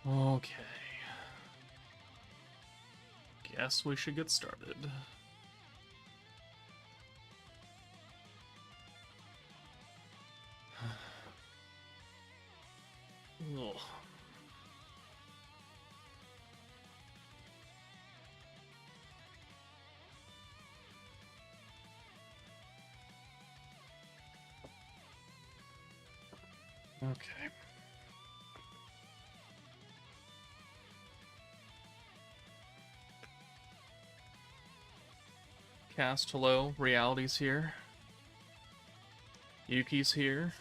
Okay. Guess we should get started. Ugh. Okay. Cast, hello. Reality's here. Yuki's here.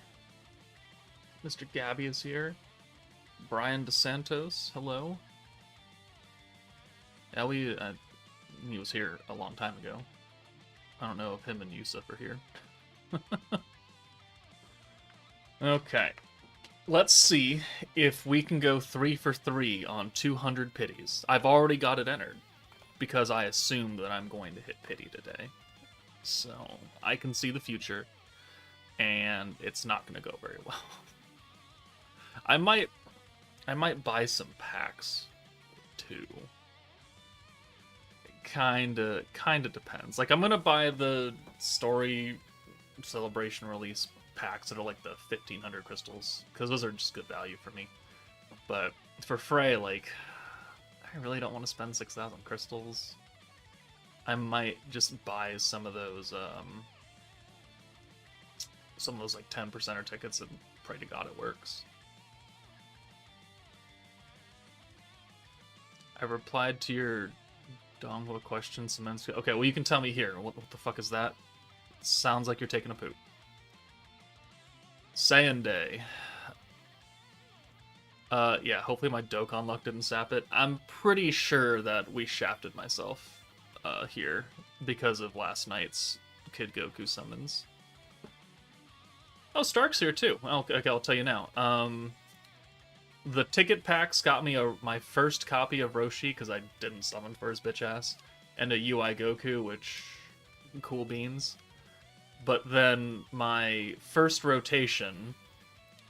Mr. Gabby is here. Brian DeSantos, hello. Ellie, he was here a long time ago. I don't know if him and Yusuf are here. Okay. Let's see if we can go 3 for 3 on 200 pities. I've already got it entered because I assumed that I'm going to hit pity today. So I can see the future, and it's not going to go very well. I might buy some packs too. Kinda depends. Like, I'm gonna buy the story celebration release packs that are like the 1500 crystals, because those are just good value for me. But for Frey, like, I really don't want to spend 6,000 crystals. I might just buy some of those like 10%er tickets and pray to God it works. I replied to your dongle question some minutes ago. Okay, well, you can tell me here. What the fuck is that? It sounds like you're taking a poop. Saiyan Day. Yeah, hopefully my Dokkan luck didn't sap it. I'm pretty sure that we shafted myself here because of last night's Kid Goku summons. Oh, Stark's here too. Okay, I'll tell you now. The ticket packs got me my first copy of Roshi because I didn't summon for his bitch ass, and a UI Goku, which cool beans. But then my first rotation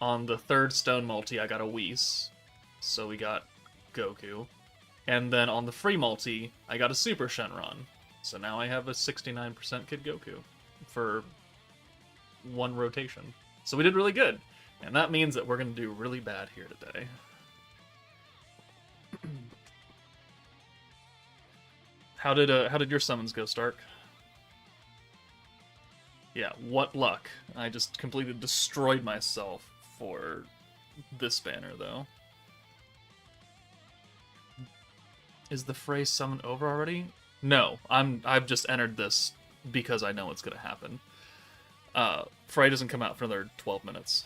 on the third stone multi, I got a Whis, so we got Goku, and then on the free multi, I got a Super Shenron. So now I have a 69% Kid Goku for one rotation. So we did really good. And that means that we're going to do really bad here today. How did your summons go, Stark? Yeah, what luck. I just completely destroyed myself for this banner, though. Is the Frey summon over already? No, I've just entered this because I know it's going to happen. Frey doesn't come out for another 12 minutes.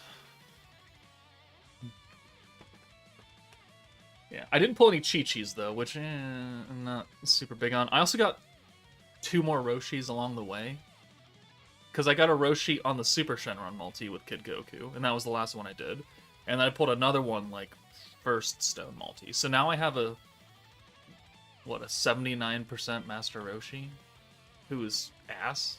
Yeah, I didn't pull any Chi-Chis, though, which I'm not super big on. I also got 2 more Roshis along the way. Because I got a Roshi on the Super Shenron multi with Kid Goku, and that was the last one I did. And then I pulled another one, like, first stone multi. So now I have a 79% Master Roshi? Who is ass?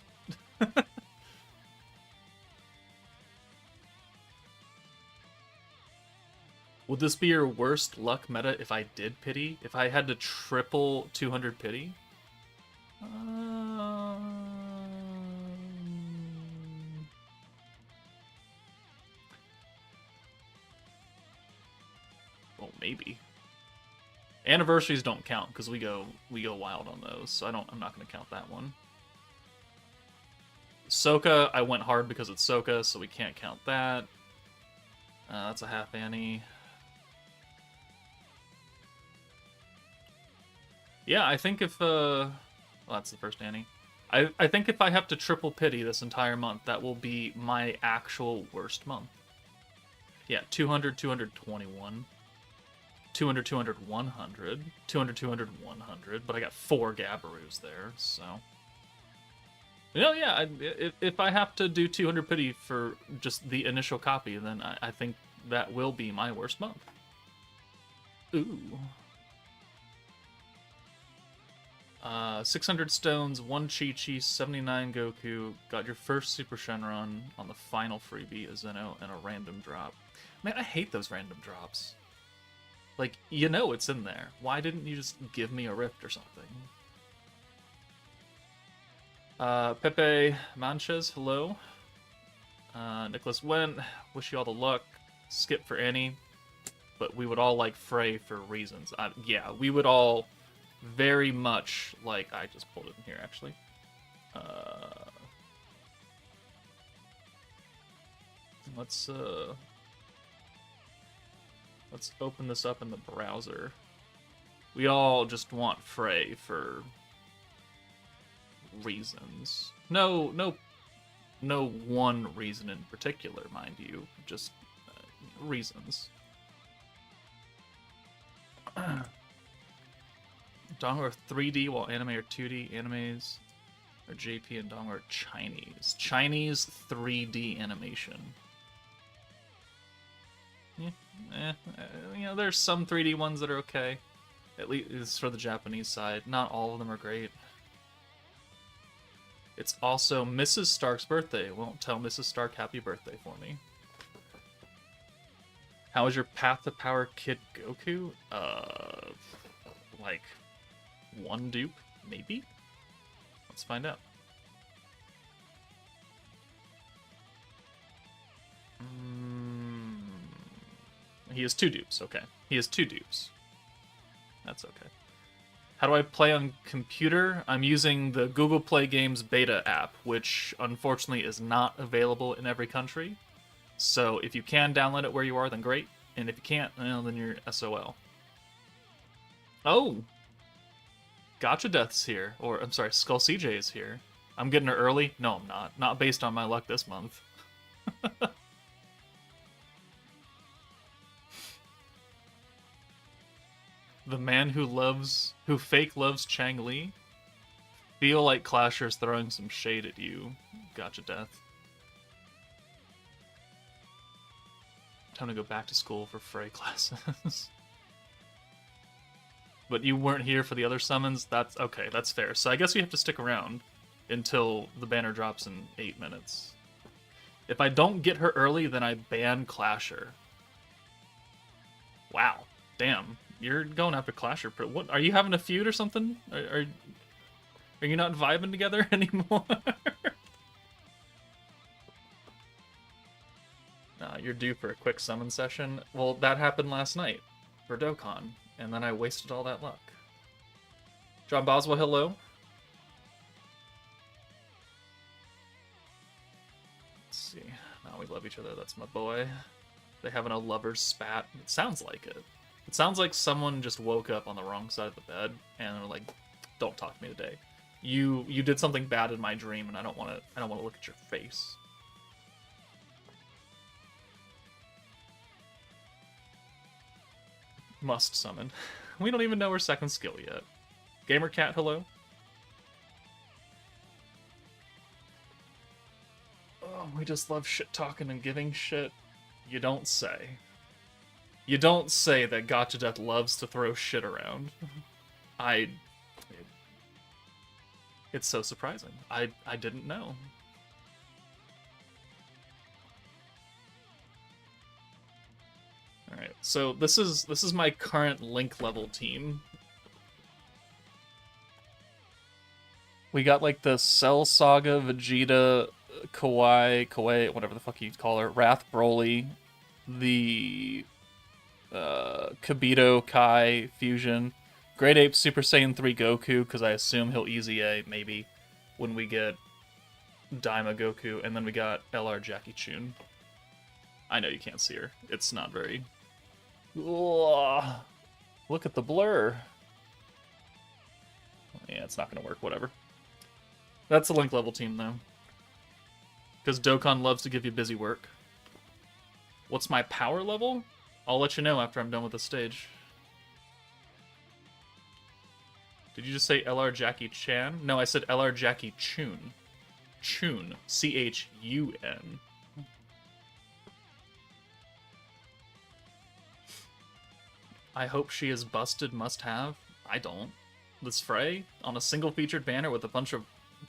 Would this be your worst luck meta if I did pity? If I had to triple 200 pity? Well, maybe. Anniversaries don't count because we go wild on those, so I'm not going to count that one. Sokka, I went hard because it's Sokka, so we can't count that. That's a half Annie. Yeah, I think if well, that's the first Annie. I think if I have to triple pity this entire month, that will be my actual worst month. Yeah, 200, 221. 200, 200, 100. 200, 200, 100. But I got 4 Gabaroos there, so... You know, yeah, if I have to do 200 pity for just the initial copy, then I think that will be my worst month. Ooh. 600 stones, 1 Chi-Chi, 79 Goku, got your first Super Shenron on the final freebie, a Zeno, and a random drop. Man, I hate those random drops. Like, you know it's in there. Why didn't you just give me a rift or something? Pepe Manches, hello. Nicholas Went, wish you all the luck. Skip for Annie. But we would all like Frey for reasons. Yeah, we would all very much like... I just pulled it in here, actually. Let's open this up in the browser. We all just want Frey for reasons. No one reason in particular, mind you. Just reasons. Dong are 3D while anime are 2D. Animes are JP and Dong are Chinese. Chinese 3D animation. Yeah, you know, there's some 3D ones that are okay. At least for the Japanese side. Not all of them are great. It's also Mrs. Stark's birthday. Won't tell Mrs. Stark happy birthday for me. How is your Path to Power Kid Goku? Like, one dupe, maybe? Let's find out. He has 2 dupes, okay. He has 2 dupes. That's okay. How do I play on computer? I'm using the Google Play Games beta app, which unfortunately is not available in every country. So if you can download it where you are, then great. And if you can't, well, then you're SOL. Oh! Gotcha Death's here. Or, I'm sorry, Skull CJ is here. I'm getting her early? No, I'm not. Not based on my luck this month. The man who fake loves Chang Li? Feel like Clasher's throwing some shade at you. Gotcha Death. Time to go back to school for Frey classes. But you weren't here for the other summons? That's okay, that's fair. So I guess we have to stick around until the banner drops in 8 minutes. If I don't get her early, then I ban Clasher. Wow. Damn. You're going after Clasher. What? Are you having a feud or something? Are you not vibing together anymore? You're due for a quick summon session. Well, that happened last night for Dokkan, and then I wasted all that luck. John Boswell, hello. Let's see. Now we love each other. That's my boy. They having a lover's spat. It sounds like it. It sounds like someone just woke up on the wrong side of the bed and they're like, "Don't talk to me today. You did something bad in my dream, and I don't want to look at your face." Must summon. We don't even know her second skill yet. Gamer Cat, hello. Oh, we just love shit talking and giving shit. You don't say. You don't say that Gotcha Death loves to throw shit around. It's so surprising. I didn't know. Alright, so this is my current Link level team. We got like the Cell Saga, Vegeta, Kawaii, whatever the fuck you call her, Wrath Broly, the Kibito Kai fusion, Great Ape Super Saiyan 3 Goku, because I assume he'll easy A maybe when we get Daima Goku, and then we got LR Jackie Chun. I know you can't see her. It's not very... Ugh. Look at the blur. Yeah, it's not going to work, whatever. That's a Link level team, though. Because Dokkan loves to give you busy work. What's my power level? I'll let you know after I'm done with the stage. Did you just say LR Jackie Chan? No, I said LR Jackie Chun. Chun. C-H-U-N. I hope she is busted must-have. I don't. This Frey? On a single featured banner with a bunch of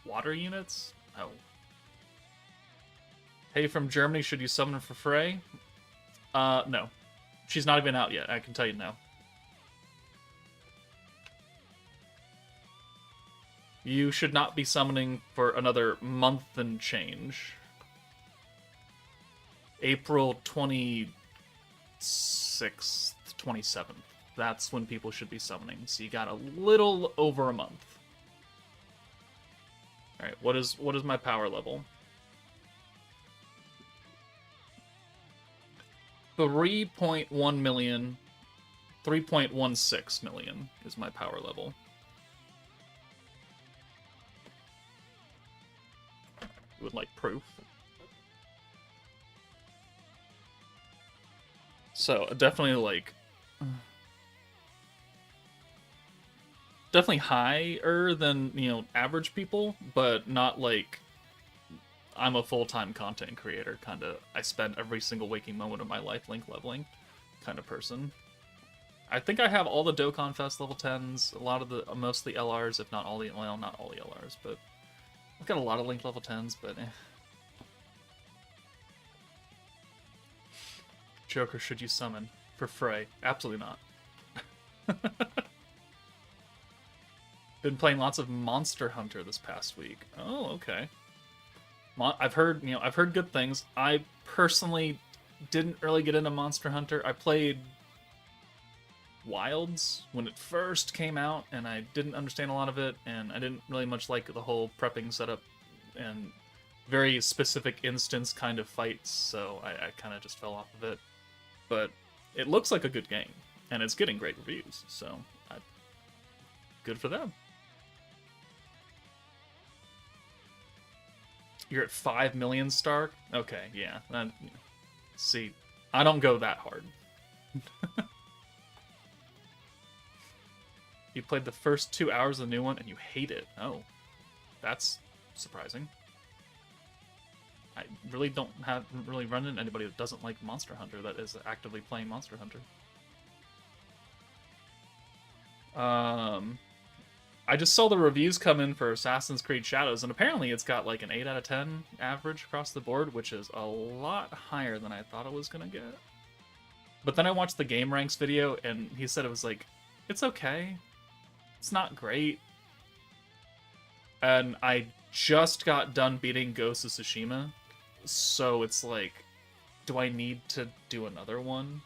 water units? Oh. Hey, from Germany, should you summon for Frey? No. She's not even out yet, I can tell you now. You should not be summoning for another month and change. April 26th, 27th. That's when people should be summoning. So you got a little over a month. Alright, what is my power level? 3.1 million. 3.16 million is my power level. You would like proof? So, definitely, like... Definitely higher than, you know, average people, but not like... I'm a full-time content creator, kind of... I spend every single waking moment of my life link leveling kind of person. I think I have all the Dokkan Fest level 10s, most of the LRs, if not all the... Well, not all the LRs, but... I've got a lot of Link level 10s, but Joker should you summon? For Frey? Absolutely not. Been playing lots of Monster Hunter this past week. Oh, okay. I've heard good things. I personally didn't really get into Monster Hunter. I played Wilds when it first came out, and I didn't understand a lot of it, and I didn't really much like the whole prepping setup and very specific instance kind of fights, so I kind of just fell off of it. But it looks like a good game, and it's getting great reviews, so good for them. You're at 5 million, Stark? Okay, yeah. See, I don't go that hard. You played the first 2 hours of the new one and you hate it. Oh, that's surprising. I really don't really run into anybody that doesn't like Monster Hunter that is actively playing Monster Hunter. I just saw the reviews come in for Assassin's Creed Shadows, and apparently it's got like an 8 out of 10 average across the board, which is a lot higher than I thought it was gonna get. But then I watched the Game Ranks video, and he said it was like, it's okay. It's not great. And I just got done beating Ghost of Tsushima, so it's like, do I need to do another one?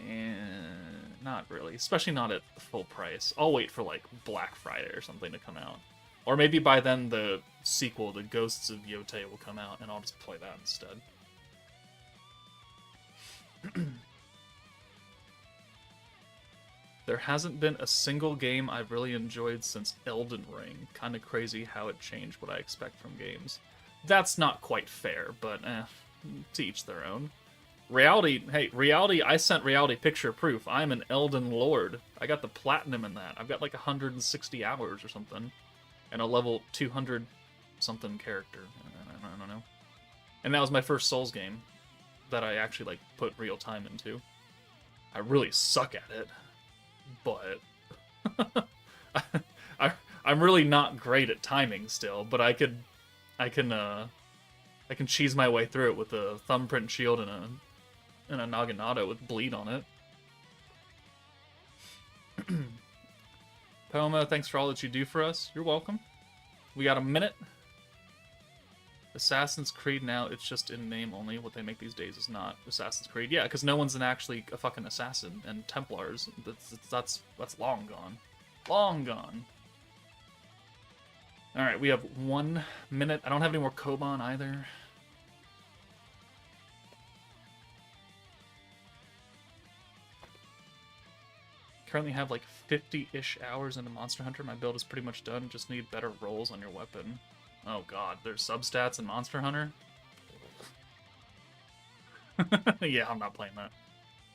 And not really, especially not at full price. I'll wait for like Black Friday or something to come out. Or maybe by then the sequel, The Ghosts of Yotei, will come out, and I'll just play that instead. There hasn't been a single game I've really enjoyed since Elden Ring. Kinda crazy how it changed what I expect from games. That's not quite fair, but to each their own. Reality, hey, Reality, I sent Reality picture proof. I'm an Elden Lord. I got the platinum in that. I've got like 160 hours or something. And a level 200 something character. I don't know. And that was my first Souls game that I actually like put real time into. I really suck at it. But I'm really not great at timing still, but I can cheese my way through it with a thumbprint shield and a Naginata with bleed on it. Poma, thanks for all that you do for us. You're welcome. We got a minute. Assassin's Creed now, it's just in name only. What they make these days is not Assassin's Creed. Yeah, because no one's actually a fucking assassin. And Templars, that's long gone. Long gone. Alright, we have 1 minute. I don't have any more Koban either. Currently have like 50-ish hours into Monster Hunter. My build is pretty much done. Just need better rolls on your weapon. Oh god, there's substats in Monster Hunter? Yeah, I'm not playing that.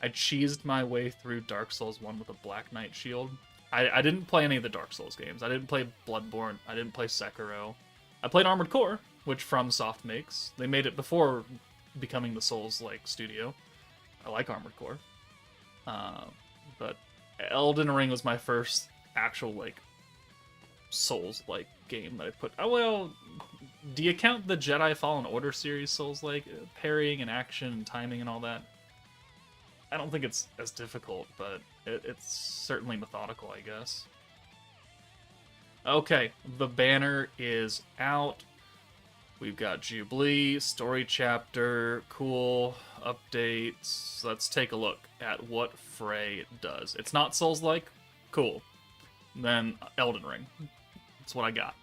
I cheesed my way through Dark Souls 1 with a Black Knight shield. I didn't play any of the Dark Souls games. I didn't play Bloodborne. I didn't play Sekiro. I played Armored Core, which FromSoft makes. They made it before becoming the Souls-like studio. I like Armored Core. But Elden Ring was my first actual, like, Souls-like game that I put... Oh, well, do you count the Jedi Fallen Order series Souls-like? Parrying and action and timing and all that? I don't think it's as difficult, but it's certainly methodical, I guess. Okay, the banner is out. We've got Jubilee, story chapter, cool, updates. Let's take a look at what Frey does. It's not Souls-like? Cool. Then Elden Ring. That's what I got.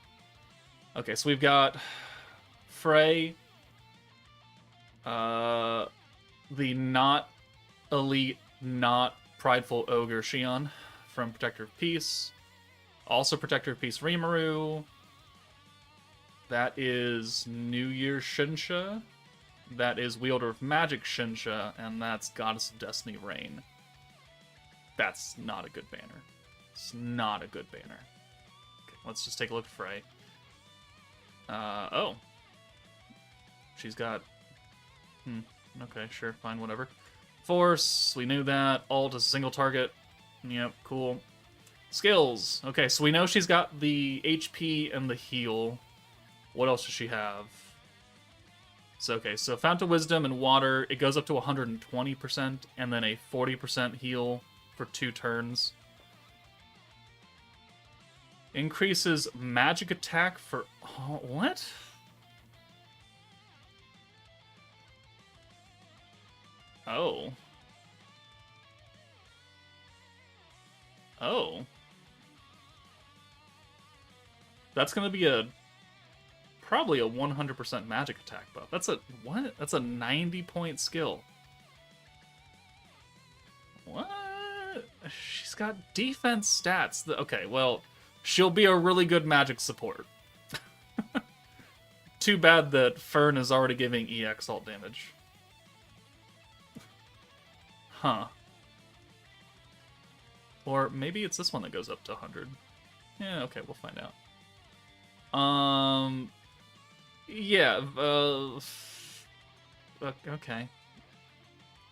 Okay, so we've got Frey, the not elite, not prideful ogre Shion from Protector of Peace. Also Protector of Peace Rimuru. That is New Year Shinsha. That is Wielder of Magic Shinsha. And that's Goddess of Destiny Rain. That's not a good banner. It's not a good banner. Okay, let's just take a look at Frey. Oh. She's got... Okay, sure, fine, whatever. Force, we knew that. Alt is a single target. Yep, cool. Skills. Okay, so we know she's got the HP and the heal. What else does she have? So, okay, so Fount of Wisdom and Water, it goes up to 120%, and then a 40% heal for 2 turns. Increases magic attack for... Oh, what? Oh. Oh. That's gonna be probably a 100% magic attack buff. That's a... What? That's a 90-point skill. What? She's got defense stats. Okay, well, she'll be a really good magic support. Too bad that Fern is already giving EX alt damage. Huh. Or maybe it's this one that goes up to 100. Yeah, okay, we'll find out. Yeah, okay.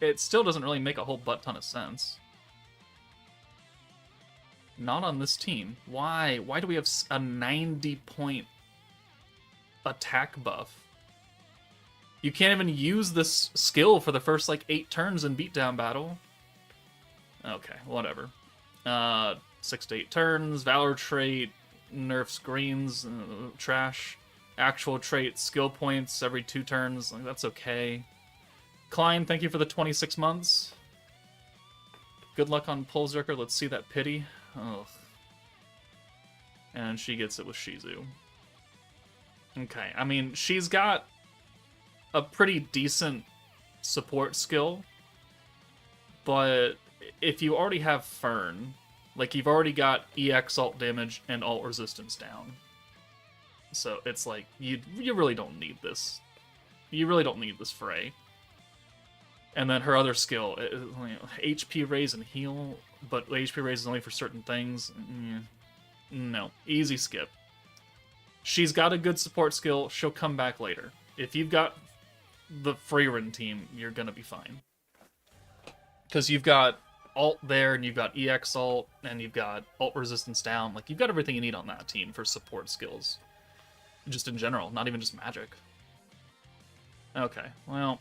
It still doesn't really make a whole butt ton of sense. Not on this team. Why? Why do we have a 90-point attack buff? You can't even use this skill for the first, like, 8 turns in beatdown battle. Okay, whatever. 6 to 8 turns, Valor trait, nerfs greens, trash. Actual trait, skill points every 2 turns. Like, that's okay. Klein, thank you for the 26 months. Good luck on Pulzerker. Let's see that pity. Ugh. And she gets it with Shizu. Okay, I mean, she's got a pretty decent support skill, but if you already have Fern, like, you've already got EX alt damage and alt resistance down. So it's like, you really don't need this. You really don't need this Frey. And then her other skill, HP raise and heal, but HP raise is only for certain things. No, easy skip. She's got a good support skill, she'll come back later. If you've got the Freyren team, you're gonna be fine. Because you've got alt there, and you've got EX alt, and you've got alt resistance down. Like, you've got everything you need on that team for support skills. Just in general, not even just magic. Okay, well,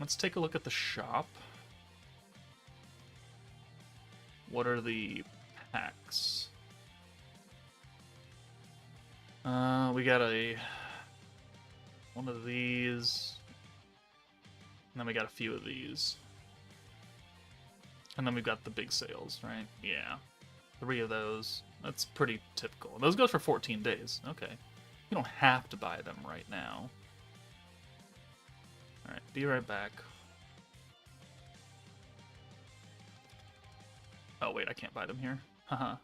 let's take a look at the shop. What are the packs? We got one of these, and then we got a few of these. And then we've got the big sales, right? Yeah. 3 of those. That's pretty typical. Those go for 14 days. Okay. You don't have to buy them right now. Alright, be right back. Oh, wait, I can't buy them here. Haha.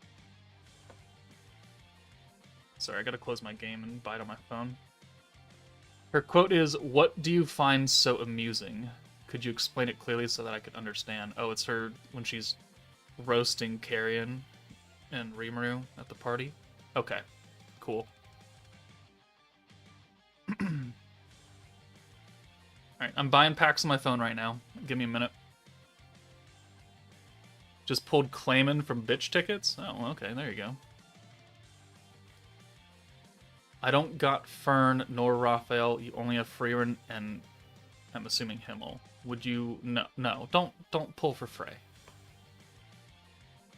Sorry, I gotta close my game and buy it on my phone. Her quote is, "What do you find so amusing? Could you explain it clearly so that I could understand?" Oh, it's her when she's roasting Carrion and Rimuru at the party? Okay, cool. Alright, I'm buying packs on my phone right now. Give me a minute. Just pulled Clayman from bitch tickets? Oh, okay, there you go. I don't got Fern nor Raphael. You only have Freyren and I'm assuming Himmel. Would you... No, don't pull for Frey.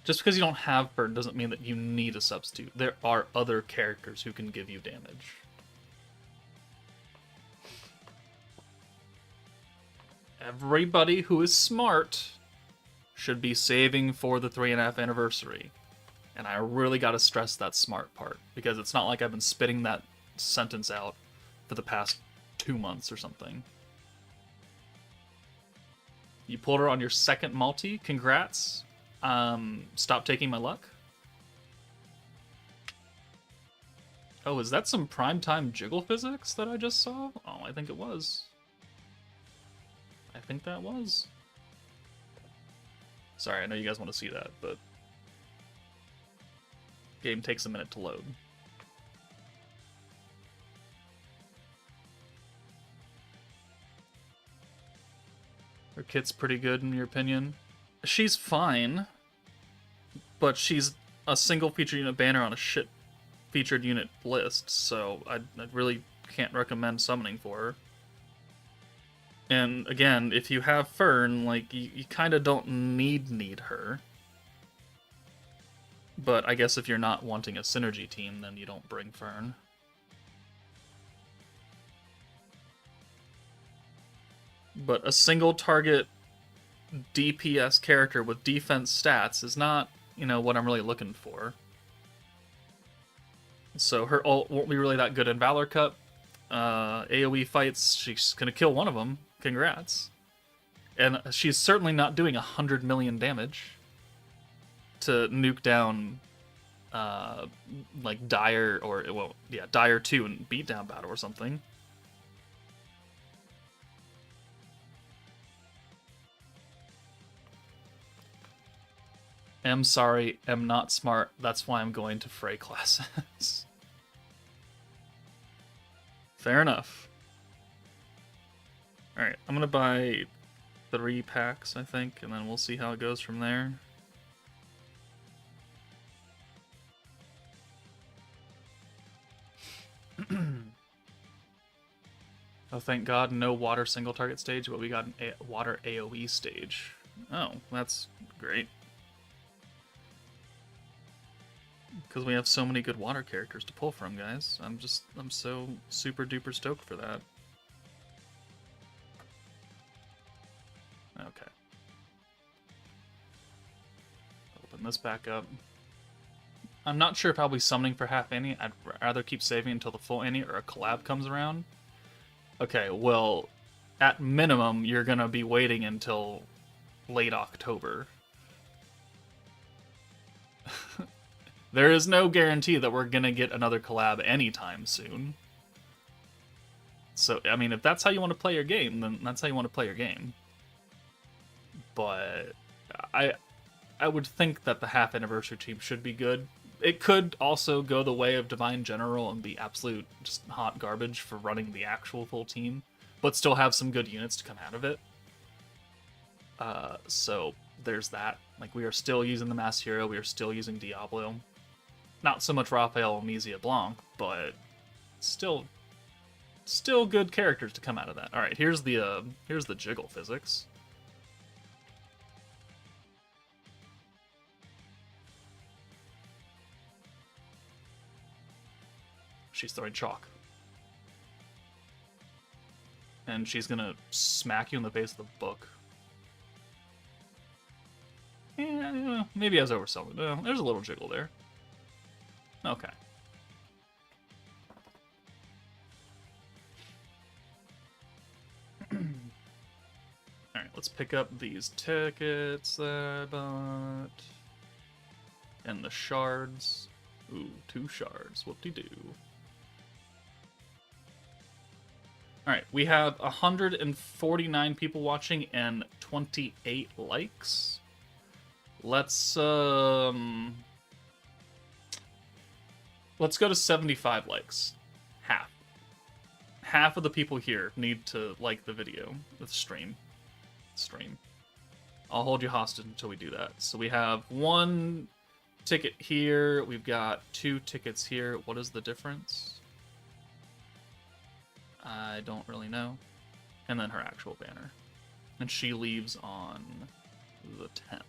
Just because you don't have Fern doesn't mean that you need a substitute. There are other characters who can give you damage. Everybody who is smart should be saving for the 3.5 anniversary. And I really got to stress that smart part, because it's not like I've been spitting that sentence out for the past 2 months or something. You pulled her on your second multi. Congrats. Stop taking my luck. Oh, is that some primetime jiggle physics that I just saw? Oh, I think it was. I think that was. Sorry, I know you guys want to see that, but game takes a minute to load. Her kit's pretty good in your opinion. She's fine, but she's a single featured unit banner on a shit featured unit list, so I really can't recommend summoning for her. And again, if you have Fern, like, you kind of don't need her. But I guess if you're not wanting a synergy team, then you don't bring Fern. But a single target DPS character with defense stats is not, you know, what I'm really looking for. So her ult won't be really that good in Valor Cup. AoE fights, she's gonna kill one of them. Congrats. And she's certainly not doing 100 million damage to nuke down like Dire, or, well, yeah, Dire 2 and Beatdown Battle or something. Am sorry, am not smart. That's why I'm going to Frey classes. Fair enough. Alright, I'm gonna buy 3 packs, I think, and then we'll see how it goes from there. Oh, thank God, no water single target stage, but we got an water AoE stage. Oh, that's great. Because we have so many good water characters to pull from, guys. I'm so super duper stoked for that. Okay. Open this back up. I'm not sure if I'll be summoning for half Annie. I'd rather keep saving until the full Annie or a collab comes around. Okay, well, at minimum, you're gonna be waiting until late October. There is no guarantee that we're gonna get another collab anytime soon. So, I mean, if that's how you want to play your game, then that's how you want to play your game. But I would think that the half anniversary team should be good. It could also go the way of Divine General and be absolute just hot garbage for running the actual full team, but still have some good units to come out of it. So there's that. Like, we are still using the Mass Hero, we are still using Diablo. Not so much Raphael Mezia Blanc, but still good characters to come out of that. All right, here's the jiggle physics. She's throwing chalk. And she's gonna smack you in the face of the book. Yeah, maybe I was overselling it. There's a little jiggle there. Okay. Alright, let's pick up these tickets that I bought. And the shards. Ooh, 2 shards. Whoop-de-doo. Alright, we have 149 people watching and 28 likes. Let's go to 75 likes. Half of the people here need to like the video, the stream. I'll hold you hostage until we do that. So we have 1 ticket here. We've got 2 tickets here. What is the difference? I don't really know. And then her actual banner. And she leaves on the 10th.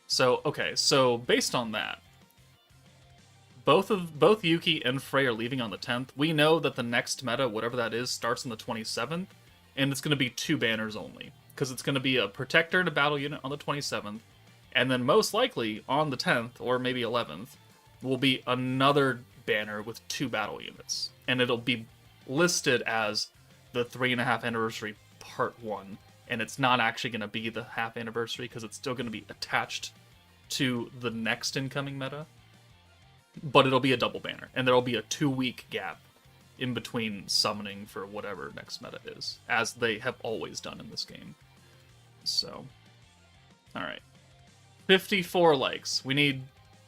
So, okay, so based on that, both Yuki and Frey are leaving on the 10th. We know that the next meta, whatever that is, starts on the 27th, and it's going to be 2 banners only. Because it's going to be a Protector and a Battle Unit on the 27th, and then most likely on the 10th, or maybe 11th, will be another banner with 2 Battle Units. And it'll be listed as the 3.5 Anniversary Part 1, and it's not actually going to be the half anniversary because it's still going to be attached to the next incoming meta. But it'll be a double banner, and there'll be a 2-week gap in between summoning for whatever next meta is, as they have always done in this game. So, alright. 54 likes. We need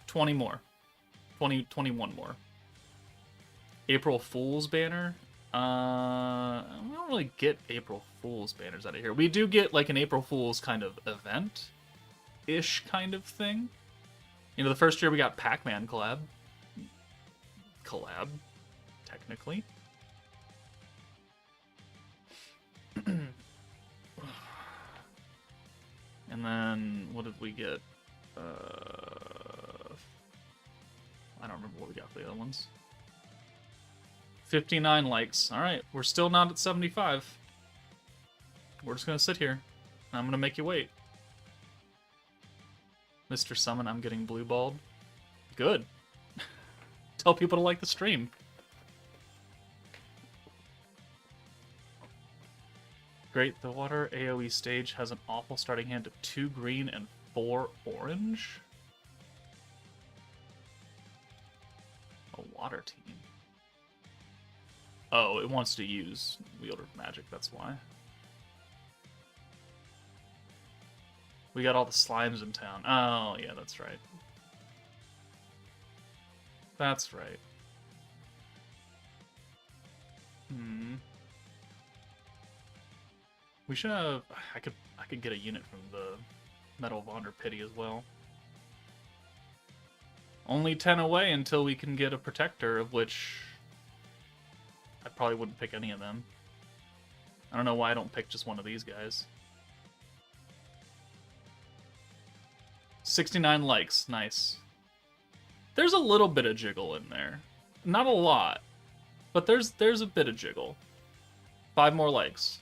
20 more. 21 more. April Fool's banner? We don't really get April Fool's banners out of here. We do get like an April Fool's kind of event-ish kind of thing. You know, the first year we got Pac-Man collab. Technically. And then, what did we get? I don't remember what we got for the other ones. 59 likes. Alright, we're still not at 75. We're just gonna sit here. I'm gonna make you wait. Mr. Summon, I'm getting blue balled. Good. Tell people to like the stream. Great, the water AoE stage has an awful starting hand of 2 green and 4 orange. A water team. Oh, it wants to use Wielder of Magic, that's why. We got all the slimes in town. Oh, yeah, that's right. That's right. We should have... I could get a unit from the Medal of Honor Pity as well. Only 10 away until we can get a Protector, of which I probably wouldn't pick any of them. I don't know why I don't pick just one of these guys. 69 likes, nice. There's a little bit of jiggle in there. Not a lot, but there's a bit of jiggle. 5 more likes.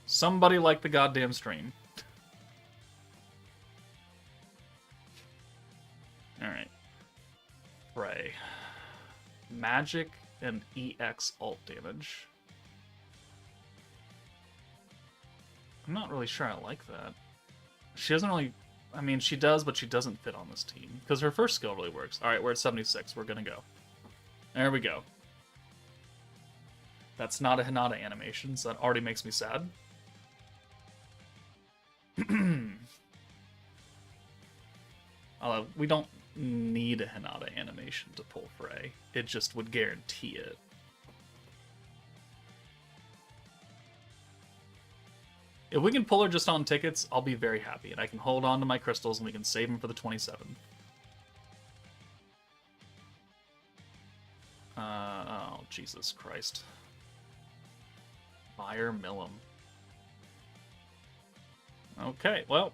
Somebody like the goddamn stream. Alright. Frey. Magic and EX alt damage. I'm not really sure I like that. She doesn't really... I mean, she does, but she doesn't fit on this team. Because her first skill really works. Alright, we're at 76. We're gonna go. There we go. That's not a Hinata animation, so that already makes me sad. We don't need a Hinata animation to pull Frey. It just would guarantee it. If we can pull her just on tickets, I'll be very happy, and I can hold on to my crystals and we can save them for the 27th. Oh, Jesus Christ. Fire Millum. Okay, well,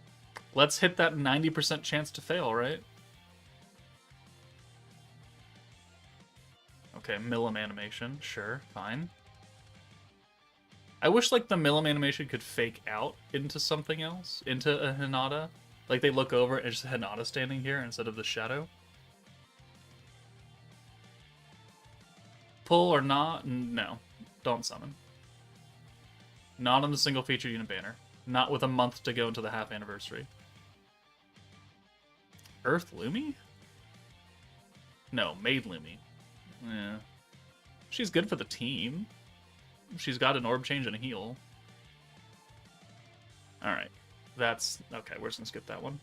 let's hit that 90% chance to fail, right? Okay, Millum animation, sure, fine. I wish, like, the Millum animation could fake out into something else, into a Hinata. Like, they look over and it's just Hinata standing here instead of the shadow. Pull or not? No. Don't summon. Not on the single feature unit banner. Not with a month to go into the half anniversary. Earth Lumi? No, Maid Lumi. Yeah. She's good for the team. She's got an orb change and a heal. Alright. That's... Okay, we're just gonna skip that one.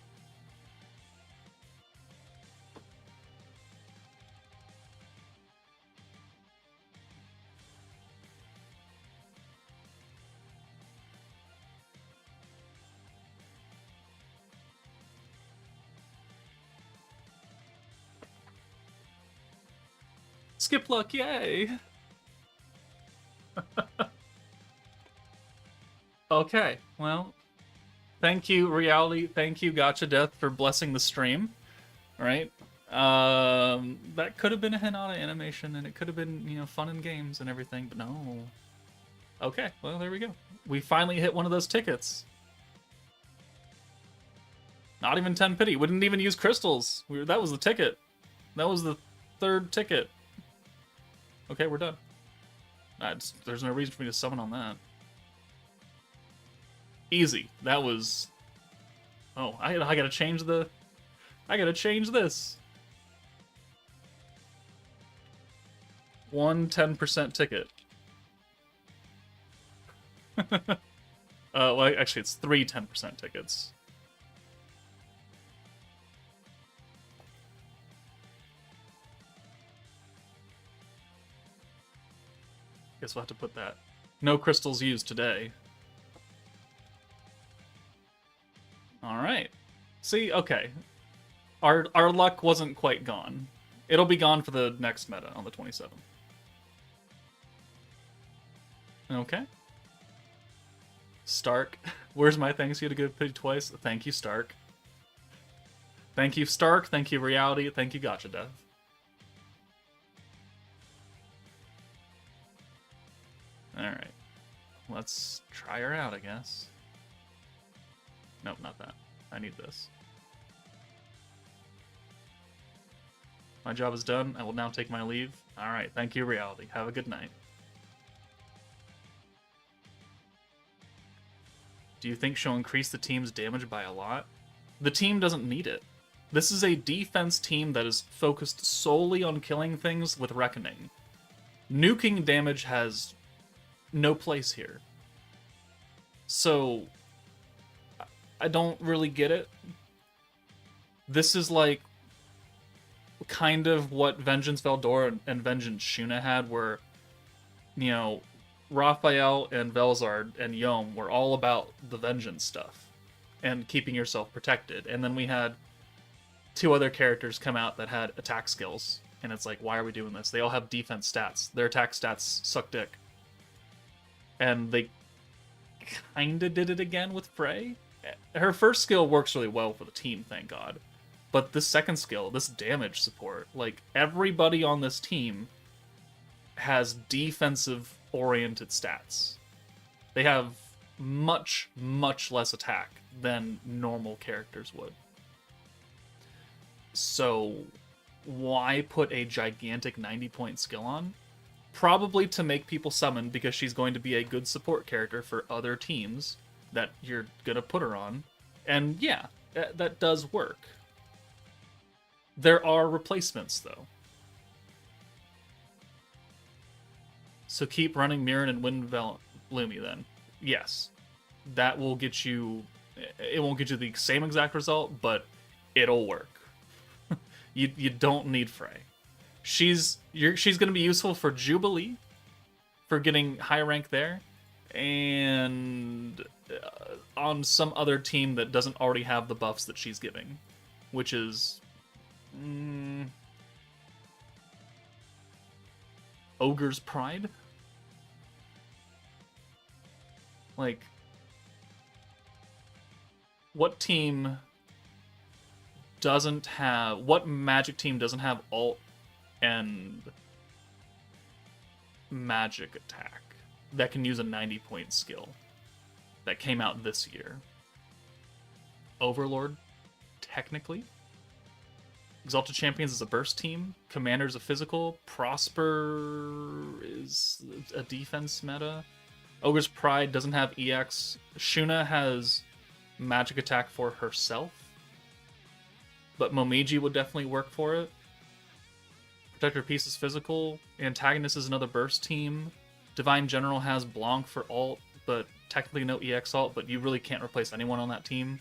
Skip luck, yay! Okay, well, Thank you, Reality. Thank you, Gotcha Death, for blessing the stream. All right. That could have been a Hinata animation, and it could have been, you know, fun and games and everything, but no. Okay, well, there we go. We finally hit one of those tickets. Not even 10 pity. We didn't even use crystals. That was the ticket. That was the third ticket. Okay, we're done. There's no reason for me to summon on that. Easy. That was... Oh, I gotta change the... I gotta change this. One 10% ticket. Well, actually, it's 3 10% tickets. Guess we'll have to put that. No crystals used today. Alright. See, okay. Our luck wasn't quite gone. It'll be gone for the next meta on the 27th. Okay. Stark. Where's my thanks you to give pity twice? Thank you, Stark. Thank you, Stark. Thank you, Reality. Thank you, Gotcha Death. Alright. Let's try her out, I guess. Nope, not that. I need this. My job is done. I will now take my leave. Alright, thank you, Reality. Have a good night. Do you think she'll increase the team's damage by a lot? The team doesn't need it. This is a defense team that is focused solely on killing things with Reckoning. Nuking damage has no place here. So, I don't really get it. This is like kind of what Vengeance Veldora and Vengeance Shuna had, where, you know, Raphael and Velzard and Yom were all about the vengeance stuff and keeping yourself protected. And then we had 2 other characters come out that had attack skills. And it's like, why are we doing this? They all have defense stats. Their attack stats suck dick. And they kinda did it again with Frey. Her first skill works really well for the team, thank God. But this second skill, this damage support, like, everybody on this team has defensive-oriented stats. They have much, much less attack than normal characters would. So, why put a gigantic 90-point skill on? Probably to make people summon, because she's going to be a good support character for other teams that you're gonna put her on. And yeah, that does work. There are replacements, though. So keep running Mirren and Wind Lumi then. Yes. That will get you... It won't get you the same exact result, but it'll work. You don't need Frey. She's going to be useful for Jubilee, for getting high rank there, and on some other team that doesn't already have the buffs that she's giving, which is... Ogre's Pride? Like, what team doesn't have... What Magic team doesn't have ult and magic attack that can use a 90-point skill that came out this year? Overlord, technically. Exalted Champions is a burst team. Commander's a physical. Prosper is a defense meta. Ogre's Pride doesn't have EX. Shuna has magic attack for herself, but Momiji would definitely work for it. Protector Peace is physical. Antagonist is another burst team. Divine General has Blanc for ult, but technically no EX ult, but you really can't replace anyone on that team.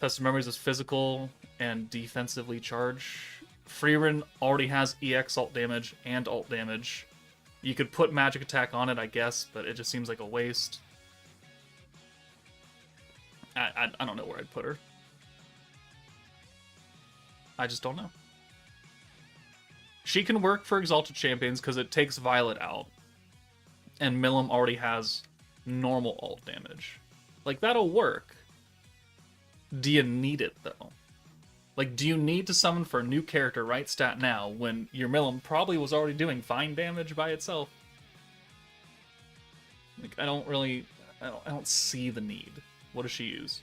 Festive Memories is physical and defensively charge. Freerin already has EX ult damage and ult damage. You could put magic attack on it, I guess, but it just seems like a waste. I don't know where I'd put her. I just don't know. She can work for Exalted Champions because it takes Violet out. And Milim already has normal ult damage. Like, that'll work. Do you need it, though? Like, do you need to summon for a new character right stat now when your Milim probably was already doing fine damage by itself? Like, I don't see the need. What does she use?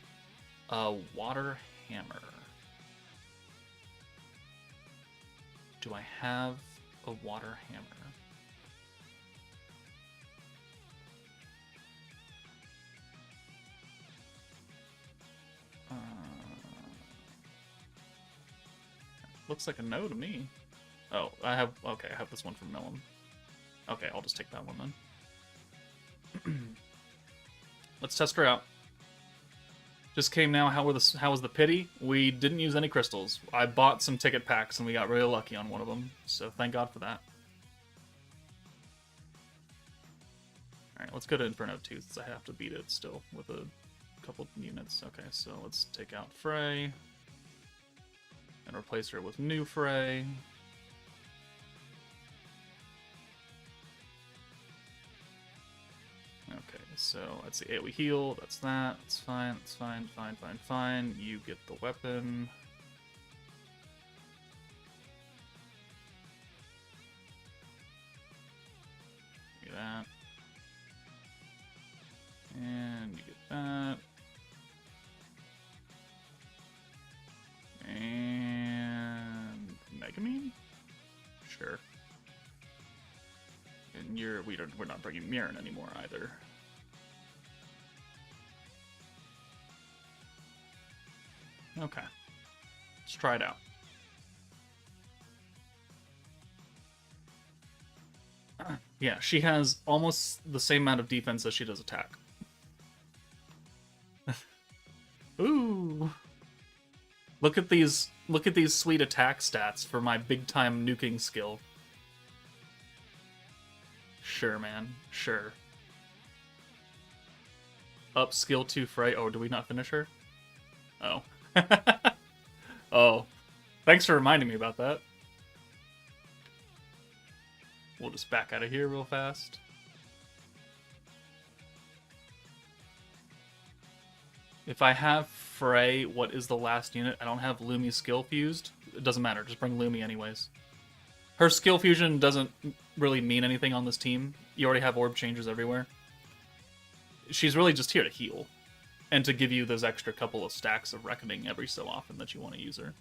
Water hammer. Do I have a water hammer? Looks like a no to me. Oh, I have this one from Milim. Okay, I'll just take that one then. Let's test her out. Just came now. How was the pity? We didn't use any crystals. I bought some ticket packs and we got really lucky on one of them. So thank God for that. Alright, let's go to Inferno Tooth. I have to beat it still with a couple units. Okay, so let's take out Frey. And replace her with new Frey. Okay, so let's see. AoE heal. That's that. That's fine. That's fine. Fine. Fine. Fine. You get the weapon. Get that. And you get that. And Megamine? Sure. And we're not bringing Mirren anymore either. Okay. Let's try it out. Yeah, she has almost the same amount of defense as she does attack. Ooh. Look at these sweet attack stats for my big time nuking skill. Sure, man. Sure. Up skill 2 Frey. Oh, do we not finish her? Oh. Oh. Thanks for reminding me about that. We'll just back out of here real fast. If I have Frey, what is the last unit? I don't have Lumi's skill fused. It doesn't matter. Just bring Lumi anyways. Her skill fusion doesn't really mean anything on this team. You already have orb changers everywhere. She's really just here to heal. And to give you those extra couple of stacks of Reckoning every so often that you want to use her.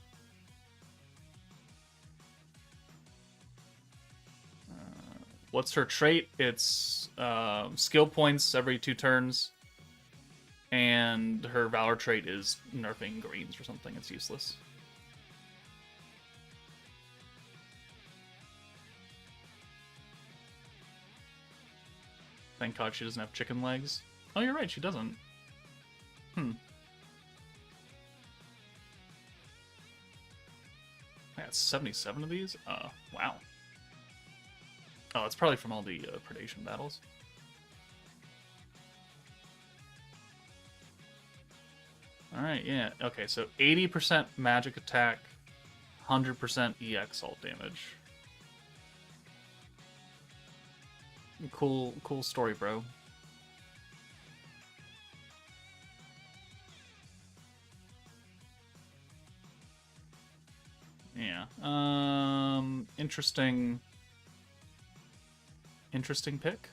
What's her trait? It's skill points every 2 turns. And her Valor trait is nerfing greens or something. It's useless. Thank God she doesn't have chicken legs. Oh, you're right, she doesn't. I got 77 of these? Wow. Oh, it's probably from all the predation battles. Alright, yeah. Okay, so 80% magic attack, 100% EX ult damage. Cool story, bro. Yeah. Interesting pick.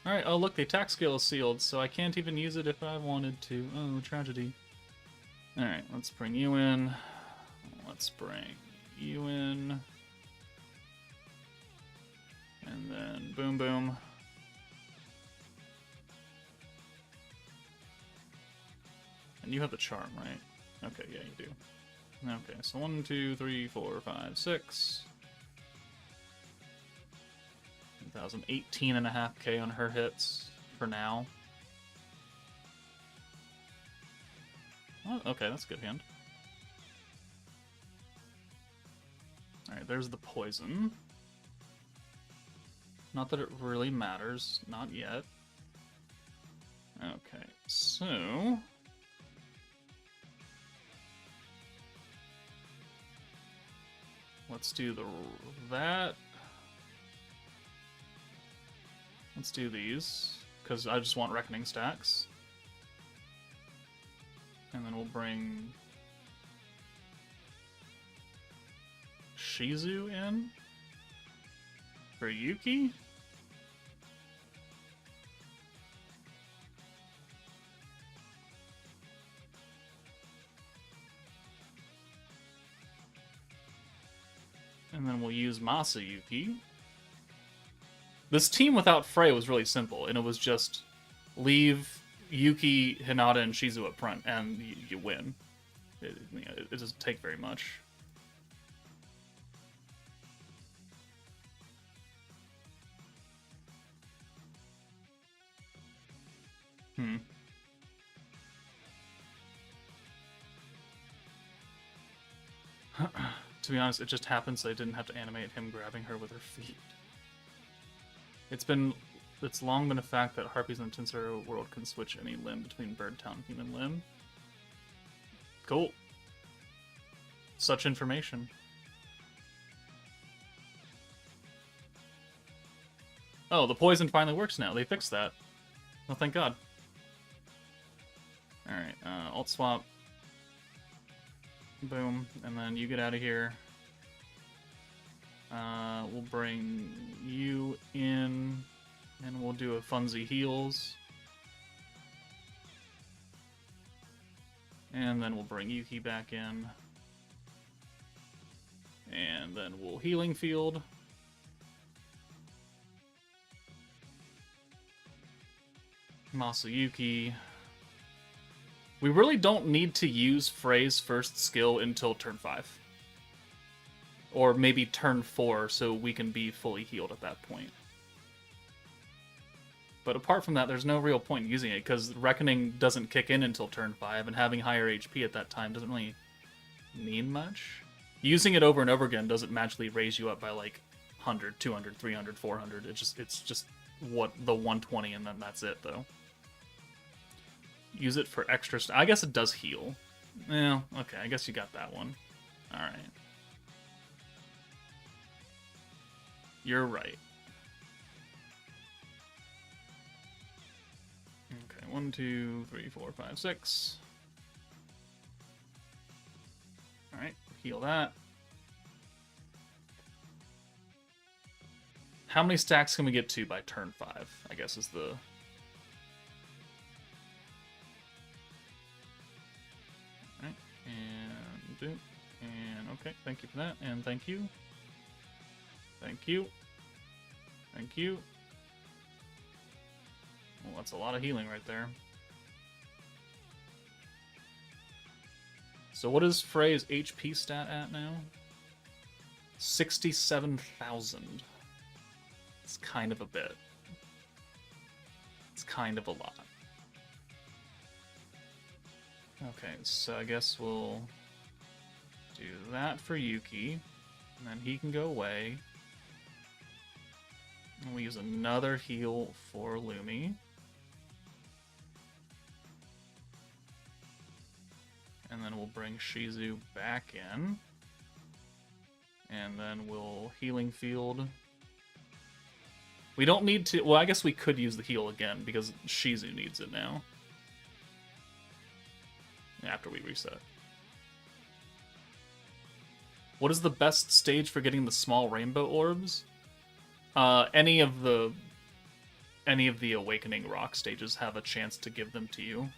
Alright, oh look, the attack skill is sealed, so I can't even use it if I wanted to. Oh, tragedy. Alright, let's bring you in. Let's bring you in. And then boom boom. And you have the charm, right? Okay, yeah, you do. Okay, so 1, 2, 3, 4, 5, 6. 1,018.5k on her hits for now. Oh, okay, that's a good hand. Alright, there's the poison. Not that it really matters. Not yet. Okay, so... Let's do that. Let's do these, because I just want Reckoning stacks. And then we'll bring Shizu in for Yuki. And then we'll use Masayuki. This team without Frey was really simple, and it was just leave Yuki, Hinata, and Shizu up front, and you win. It doesn't take very much. To be honest, it just happens that I didn't have to animate him grabbing her with her feet. It's long been a fact that harpies in the Tensor world can switch any limb between bird town and human limb. Cool. Such information. Oh, the poison finally works now. They fixed that. Oh, thank God. Alright, alt swap. Boom. And then you get out of here. We'll bring you in, and we'll do a Funzy heals. And then we'll bring Yuki back in. And then we'll Healing Field. Masayuki. We really don't need to use Frey's first skill until turn 5. Or maybe turn 4, so we can be fully healed at that point. But apart from that, there's no real point in using it, because Reckoning doesn't kick in until turn 5, and having higher HP at that time doesn't really mean much. Using it over and over again doesn't magically raise you up by like 100, 200, 300, 400. It's just what the 120, and then that's it, though. Use it for extra... I guess it does heal. Yeah, okay, I guess you got that one. Alright. You're right. Okay, 1, 2, 3, 4, 5, 6. Alright, heal that. How many stacks can we get to by turn 5? I guess is the... Alright, and do. And okay, thank you for that, and thank you. Thank you. Thank you. Well, that's a lot of healing right there. So what is Frey's HP stat at now? 67,000. It's kind of a bit. It's kind of a lot. Okay, so I guess we'll do that for Yuki. And then he can go away. And we use another heal for Lumi. And then we'll bring Shizu back in. And then we'll Healing Field. We don't need to... Well, I guess we could use the heal again, because Shizu needs it now. After we reset. What is the best stage for getting the small rainbow orbs? Any of the Awakening Rock stages have a chance to give them to you.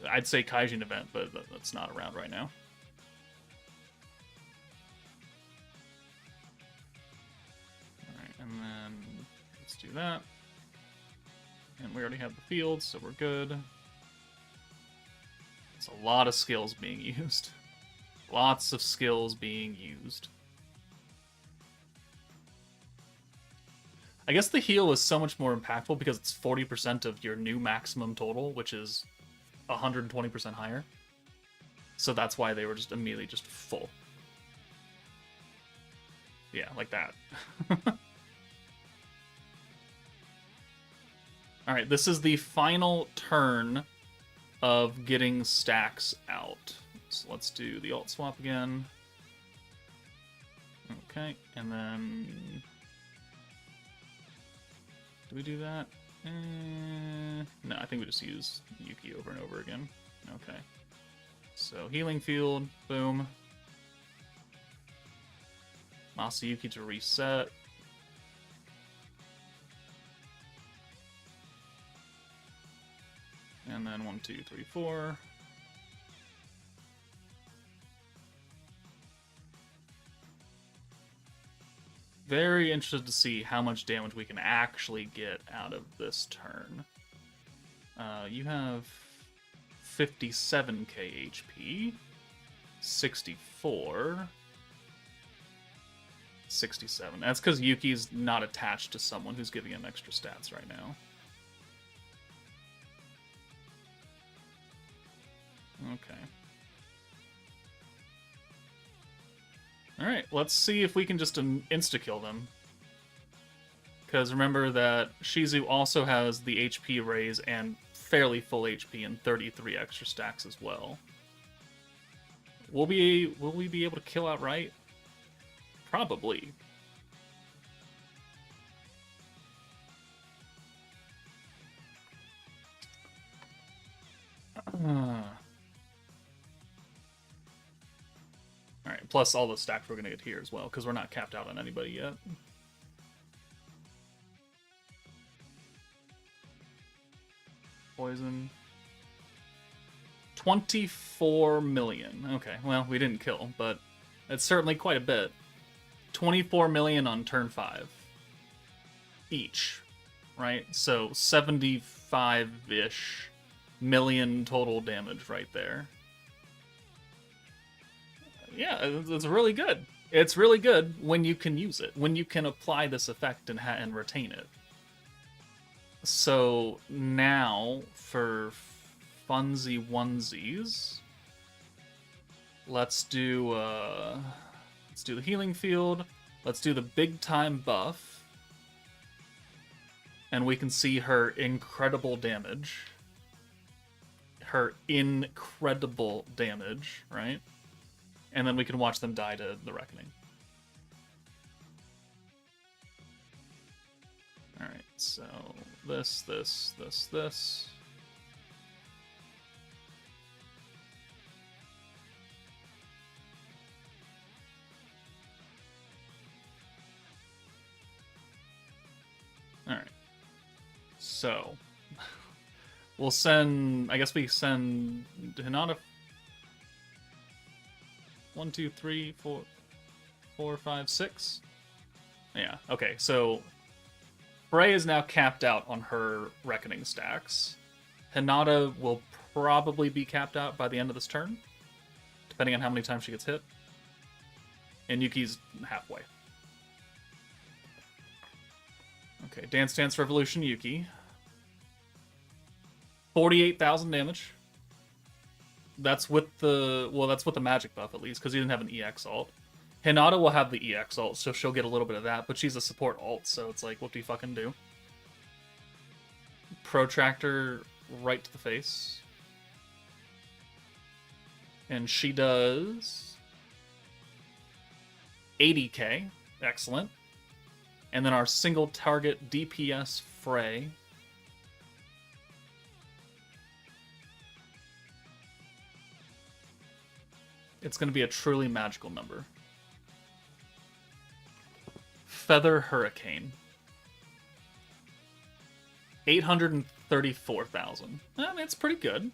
I'd say Kaijin event, but that's not around right now. Alright, and then let's do that. And we already have the field, so we're good. It's a lot of skills being used. Lots of skills being used. I guess the heal is so much more impactful because it's 40% of your new maximum total, which is 120% higher. So that's why they were just immediately just full. Yeah, like that. Alright, this is the final turn of getting stacks out. So let's do the alt swap again. Okay, and then... Do we do that? No, I think we just use Yuki over and over again. Okay. So healing field, boom. Masayuki to reset. And then 1, 2, 3, 4. Very interested to see how much damage we can actually get out of this turn. You have 57k HP, 64, 67. That's because Yuki's not attached to someone who's giving him extra stats right now. Okay. Alright, let's see if we can just insta-kill them. Because remember that Shizu also has the HP raise and fairly full HP and 33 extra stacks as well. Will we be able to kill outright? Probably. Alright, plus all the stacks we're going to get here as well, because we're not capped out on anybody yet. Poison. 24 million. Okay, well, we didn't kill, but it's certainly quite a bit. 24 million on turn 5. Each, right? So 75-ish million total damage right there. Yeah, it's really good. It's really good when you can use it, when you can apply this effect and retain it. So now for funsy onesies, let's do the healing field. Let's do the big time buff, and we can see her incredible damage. Her incredible damage, right? And then we can watch them die to the Reckoning. Alright, so this. Alright. So, we'll send, I guess we send Hinata 1, 2, 3, 4, 5, 6. Yeah, okay, so Frey is now capped out on her Reckoning stacks. Hinata will probably be capped out by the end of this turn, depending on how many times she gets hit. And Yuki's halfway. Okay, Dance Dance Revolution Yuki. 48,000 damage. That's with the magic buff at least, because he didn't have an EX alt. Hinata will have the EX alt, so she'll get a little bit of that, but she's a support alt, so it's like, what do you fucking do? Protractor right to the face. And she does 80k. Excellent. And then our single target DPS Frey. It's going to be a truly magical number. Feather Hurricane. 834,000. I mean, it's pretty good.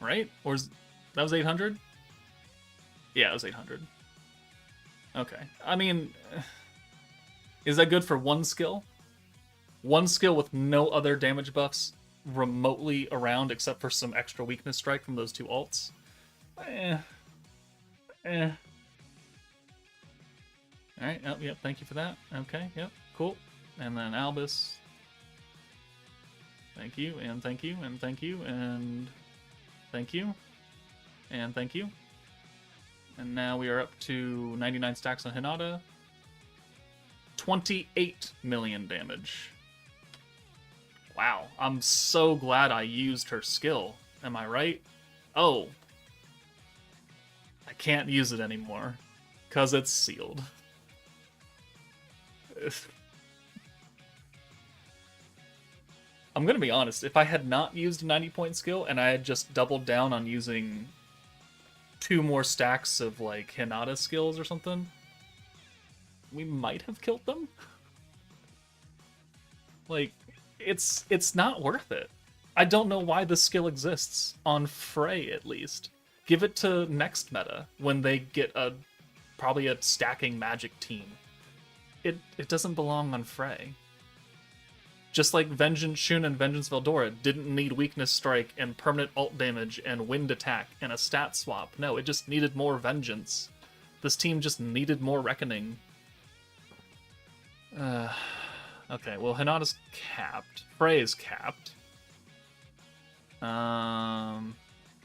Right? Or that was 800? Yeah, it was 800. Okay. I mean, is that good for one skill? One skill with no other damage buffs remotely around except for some extra weakness strike from those two alts? Alright, oh, yep, thank you for that. Okay, yep, cool. And then Albus. Thank you, and thank you, and thank you, and thank you, and thank you. And now we are up to 99 stacks on Hinata. 28 million damage. Wow, I'm so glad I used her skill. Am I right? Oh, I can't use it anymore because it's sealed. I'm gonna be honest, if I had not used a 90-point skill and I had just doubled down on using 2 more stacks of like Hinata skills or something, we might have killed them. Like, it's not worth it. I don't know why this skill exists on Frey, at least. Give it to next meta when they get probably a stacking magic team. It doesn't belong on Frey. Just like Vengeance Shun and Vengeance Veldora didn't need Weakness Strike and permanent ult damage and wind attack and a stat swap. No, it just needed more Vengeance. This team just needed more Reckoning. Okay, well, Hinata's capped. Frey is capped.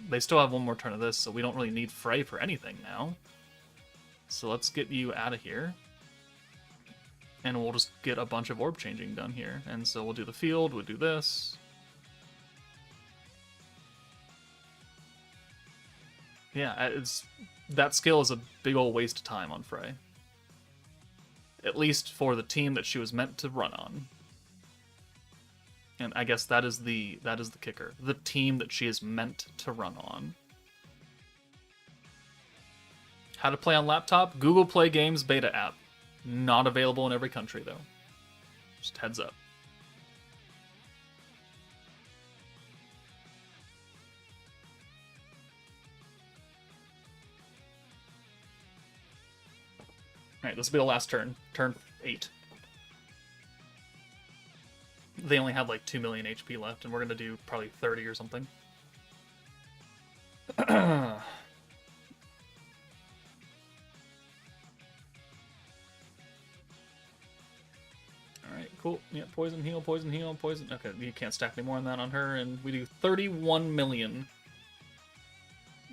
They still have one more turn of this, so we don't really need Frey for anything now. So let's get you out of here. And we'll just get a bunch of orb changing done here. And so we'll do the field, we'll do this. Yeah, that skill is a big old waste of time on Frey. At least for the team that she was meant to run on. And I guess that is the kicker. The team that she is meant to run on. How to play on laptop? Google Play Games beta app. Not available in every country, though. Just heads up. Alright, this will be the last turn. Turn 8. They only have like 2 million HP left, and we're going to do probably 30 or something. Alright, cool. Yeah, poison, heal, poison, heal, poison. Okay, you can't stack any more than that on her, and we do 31 million.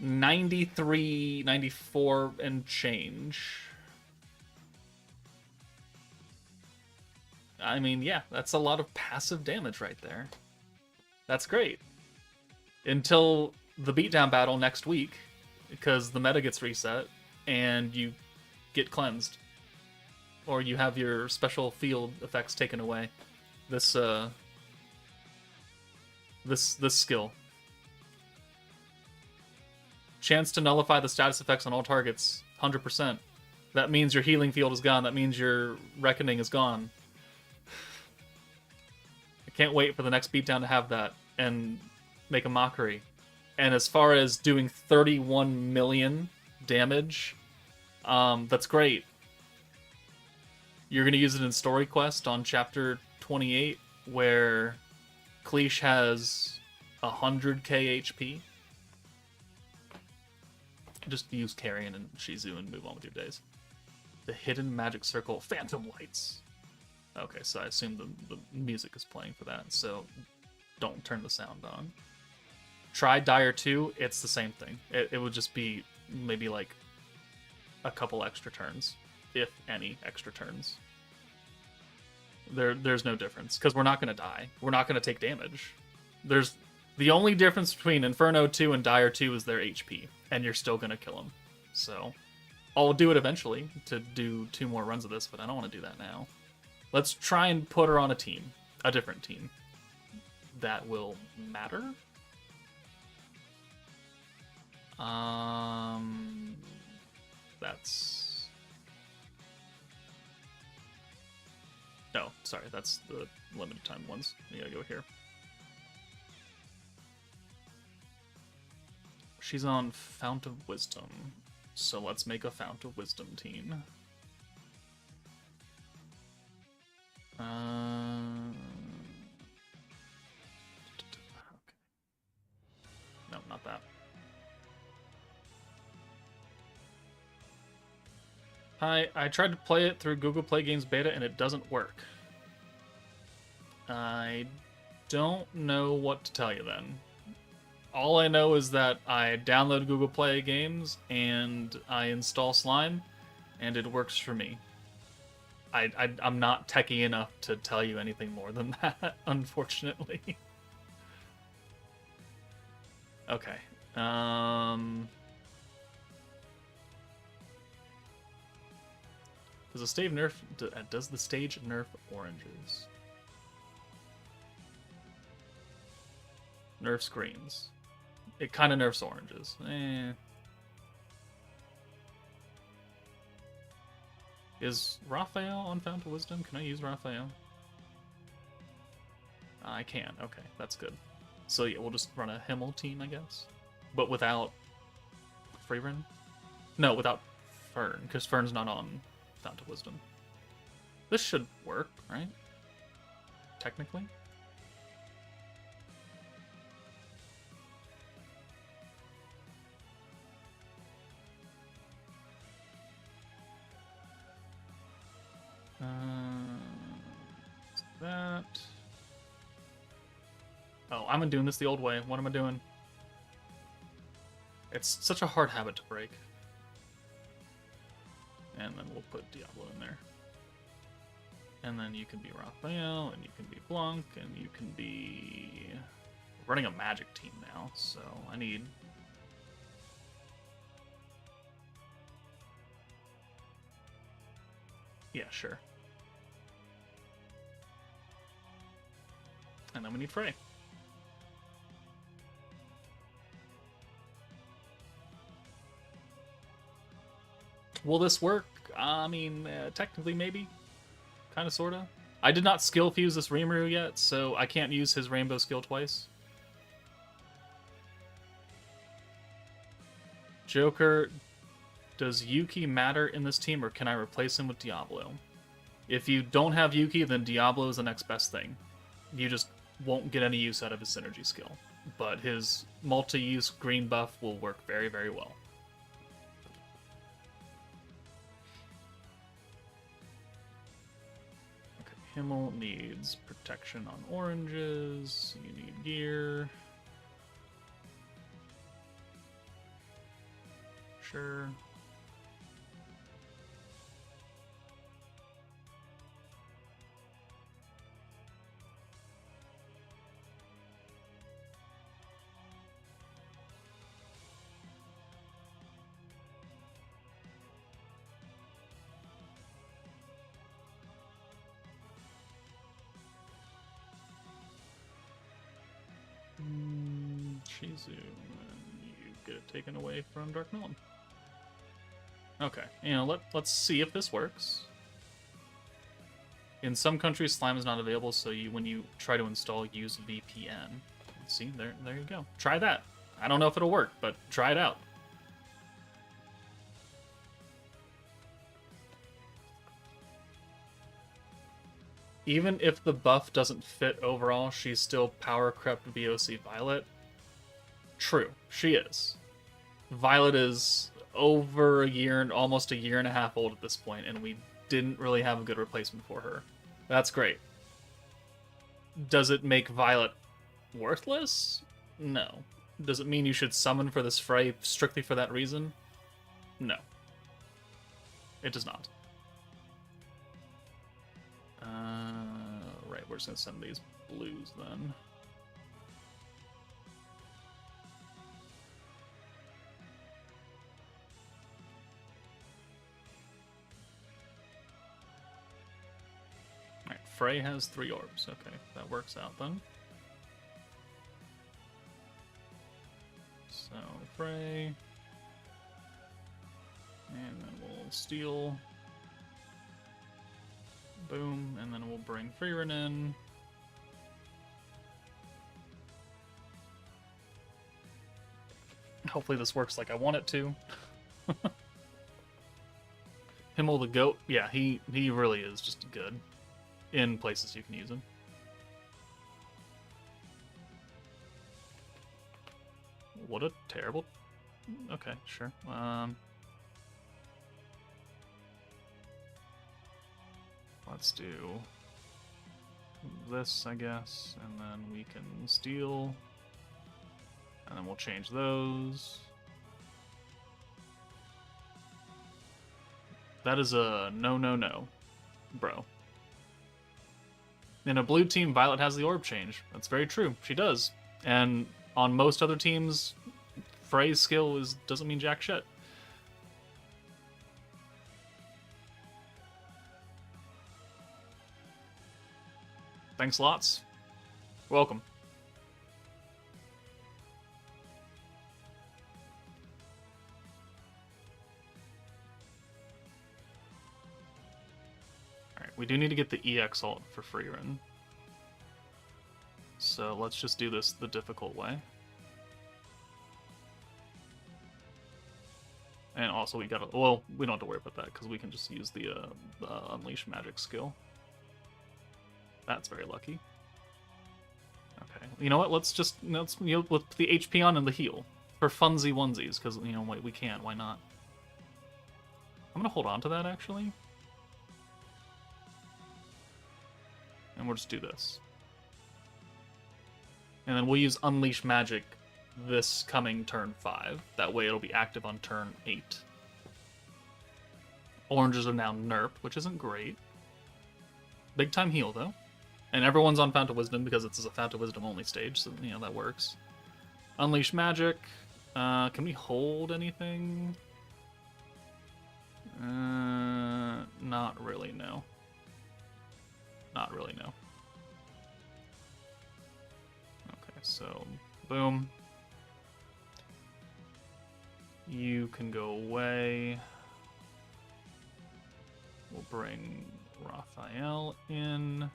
93, 94, and change. I mean, yeah, that's a lot of passive damage right there. That's great. Until the beatdown battle next week, because the meta gets reset, and you get cleansed. Or you have your special field effects taken away. This skill. Chance to nullify the status effects on all targets, 100%. That means your healing field is gone. That means your reckoning is gone. I can't wait for the next beatdown to have that and make a mockery. And as far as doing 31 million damage, that's great. You're going to use it in Story Quest on Chapter 28, where Cleash has 100k HP. Just use Carrion and Shizu and move on with your days. The Hidden Magic Circle, Phantom Lights. Okay, so I assume the music is playing for that, so don't turn the sound on. Try Dire 2, it's the same thing. It would just be maybe like a couple extra turns. If any extra turns. There's no difference, because we're not going to die. We're not going to take damage. There's the only difference between Inferno 2 and Dire 2 is their HP, and you're still going to kill them. So, I'll do it eventually to do 2 more runs of this, but I don't want to do that now. Let's try and put her on a team. A different team. That will matter. That's... No, sorry, that's the limited time ones. We gotta go here. She's on Fount of Wisdom, so let's make a Fount of Wisdom team. Okay. No, not that. I tried to play it through Google Play Games Beta and it doesn't work. I don't know what to tell you then. All I know is that I download Google Play Games and I install Slime, and it works for me. I'm not techie enough to tell you anything more than that, unfortunately. Okay. Does the stage nerf? Does the stage nerf oranges? Nerfs greens. It kind of nerfs oranges. Is Raphael on Fount of Wisdom? Can I use Raphael? I can. Okay, that's good. So yeah, we'll just run a Himmel team, I guess. But without Freyrun? No, without Fern, because Fern's not on Fount of Wisdom. This should work, right? Technically? That. Oh, I'm doing this the old way. What am I doing? It's such a hard habit to break. And then we'll put Diablo in there. And then you can be Raphael, and you can be Blanc, and you can be... We're running a magic team now, so I need... Yeah, sure. And then we need Frey. Will this work? I mean, technically maybe. Kind of, sort of. I did not skill fuse this Rimuru yet, so I can't use his rainbow skill twice. Joker, does Yuki matter in this team, or can I replace him with Diablo? If you don't have Yuki, then Diablo is the next best thing. You just won't get any use out of his synergy skill. But his multi-use green buff will work very, very well. Okay, Himmel needs protection on oranges. You need gear. Sure. Shizu, and you get it taken away from Dark Melon. Okay, let's see if this works. In some countries, Slime is not available, so when you try to install, use VPN. See, there you go. Try that. I don't know if it'll work, but try it out. Even if the buff doesn't fit overall, she's still power crept VOC Violet. True, she is. Violet is over a year, almost a year and a half old at this point, and we didn't really have a good replacement for her. That's great. Does it make Violet worthless? No. Does it mean you should summon for this Frey strictly for that reason? No. It does not. Right, we're just gonna send these blues then. Alright, Frey has 3 orbs. Okay, that works out then. So, Frey. And then we'll steal. Boom, and then we'll bring Freyrun in. Hopefully this works like I want it to. Himmel the goat, yeah, he really is just good in places you can use him. What a terrible... Okay, sure. Let's do this, I guess, and then we can steal, and then we'll change those. That is a no, bro. In a blue team, Violet has the orb change. That's very true. She does. And on most other teams, Frey's skill doesn't mean jack shit. Thanks lots. Welcome. Alright, we do need to get the EX ult for Freerin. So let's just do this the difficult way. And also we gotta, well, we don't have to worry about that because we can just use the Unleash Magic skill. That's very lucky. Okay, you know what? Let's with the HP on and the heal for funsy onesies because we can. Why not? I'm gonna hold on to that actually, and we'll just do this, and then we'll use Unleash Magic this coming turn 5. That way it'll be active on turn 8. Oranges are now nerfed, which isn't great. Big time heal though. And everyone's on Fount of Wisdom because it's a Fount of Wisdom only stage, so that works. Unleash Magic. Can we hold anything? Not really, no. Not really, no. Okay, so boom. You can go away. We'll bring Raphael in.